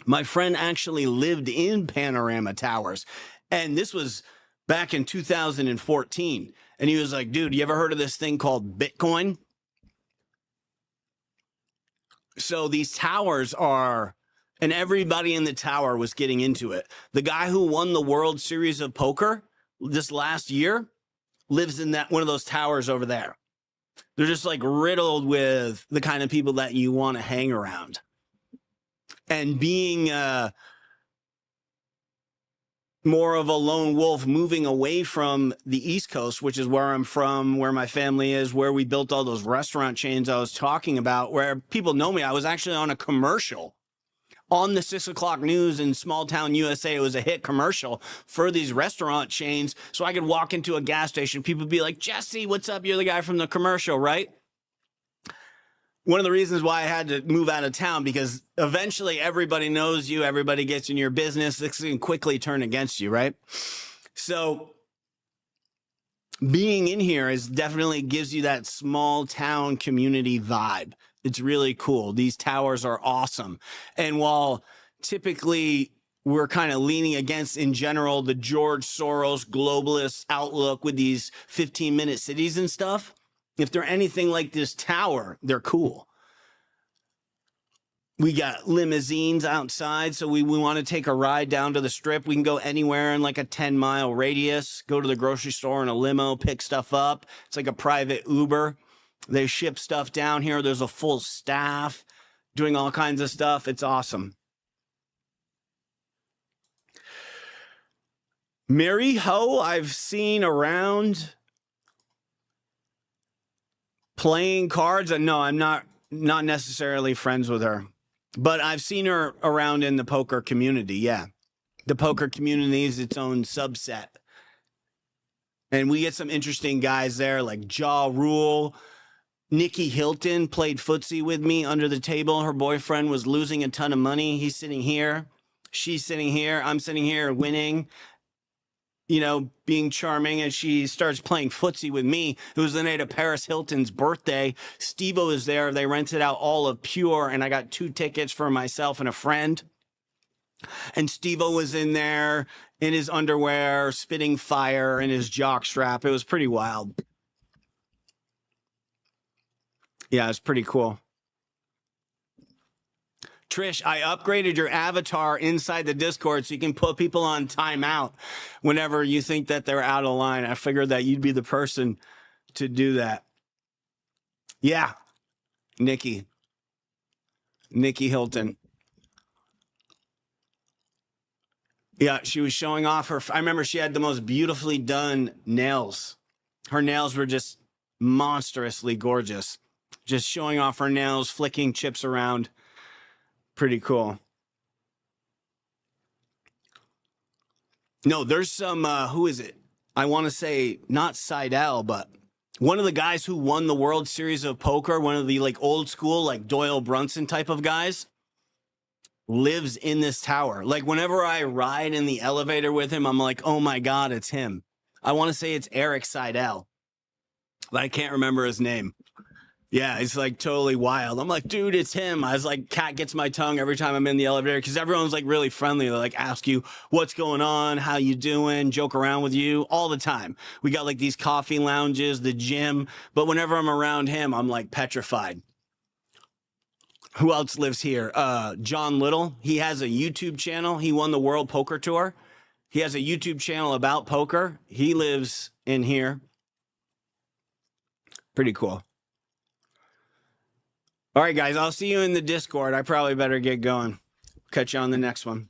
My friend actually lived in Panorama Towers, and this was back in 2014. And he was like, dude, you ever heard of this thing called Bitcoin? So these towers are, and everybody in the tower was getting into it. The guy who won the World Series of Poker this last year lives in that one of those towers over there. They're just like riddled with the kind of people that you want to hang around. And being more of a lone wolf, moving away from the East Coast, which is where I'm from, where my family is, where we built all those restaurant chains I was talking about, where people know me. I was actually on a commercial on the 6 o'clock news in small town USA. It was a hit commercial for these restaurant chains. So I could walk into a gas station. People would be like, Jesse, what's up? You're the guy from the commercial, right? One of the reasons why I had to move out of town, because eventually everybody knows you, everybody gets in your business. This can quickly turn against you, right? So being in here is definitely gives you that small town community vibe. It's really cool. These towers are awesome. And while typically we're kind of leaning against, in general, the George Soros globalist outlook with these 15-minute cities and stuff, if they're anything like this tower, they're cool. We got limousines outside, so we want to take a ride down to the strip. We can go anywhere in like a 10-mile radius, go to the grocery store in a limo, pick stuff up. It's like a private Uber. They ship stuff down here. There's a full staff doing all kinds of stuff. It's awesome. Mary Ho, I've seen around playing cards. And no, I'm not necessarily friends with her, but I've seen her around in the poker community. Yeah. The poker community is its own subset. And we get some interesting guys there like Ja Rule. Nikki Hilton played footsie with me under the table. Her boyfriend was losing a ton of money. He's sitting here. She's sitting here. I'm sitting here winning, you know, being charming. And she starts playing footsie with me. It was the night of Paris Hilton's birthday. Steve-O is there. They rented out all of Pure, and I got 2 tickets for myself and a friend. And Steve-O was in there, in his underwear, spitting fire in his jock strap. It was pretty wild. Yeah, it's pretty cool. Trish, I upgraded your avatar inside the Discord so you can put people on timeout whenever you think that they're out of line. I figured that you'd be the person to do that. Yeah, Nikki Hilton. Yeah, she was showing off her. I remember she had the most beautifully done nails. Her nails were just monstrously gorgeous. Just showing off her nails, flicking chips around. Pretty cool. No, there's some, who is it? I want to say not Seidel, but one of the guys who won the World Series of Poker, one of the like old school, like Doyle Brunson type of guys, lives in this tower. Like whenever I ride in the elevator with him, I'm like, oh my God, it's him. I want to say it's Eric Seidel, but I can't remember his name. Yeah, it's like totally wild. I'm like, dude, it's him. I was like, cat gets my tongue every time I'm in the elevator because everyone's like really friendly. They like ask you what's going on, how you doing, joke around with you all the time. We got like these coffee lounges, the gym, but whenever I'm around him, I'm like petrified. Who else lives here? John Little. He has a YouTube channel. He won the World Poker Tour. He has a YouTube channel about poker. He lives in here. Pretty cool. All right, guys, I'll see you in the Discord. I probably better get going. Catch you on the next one.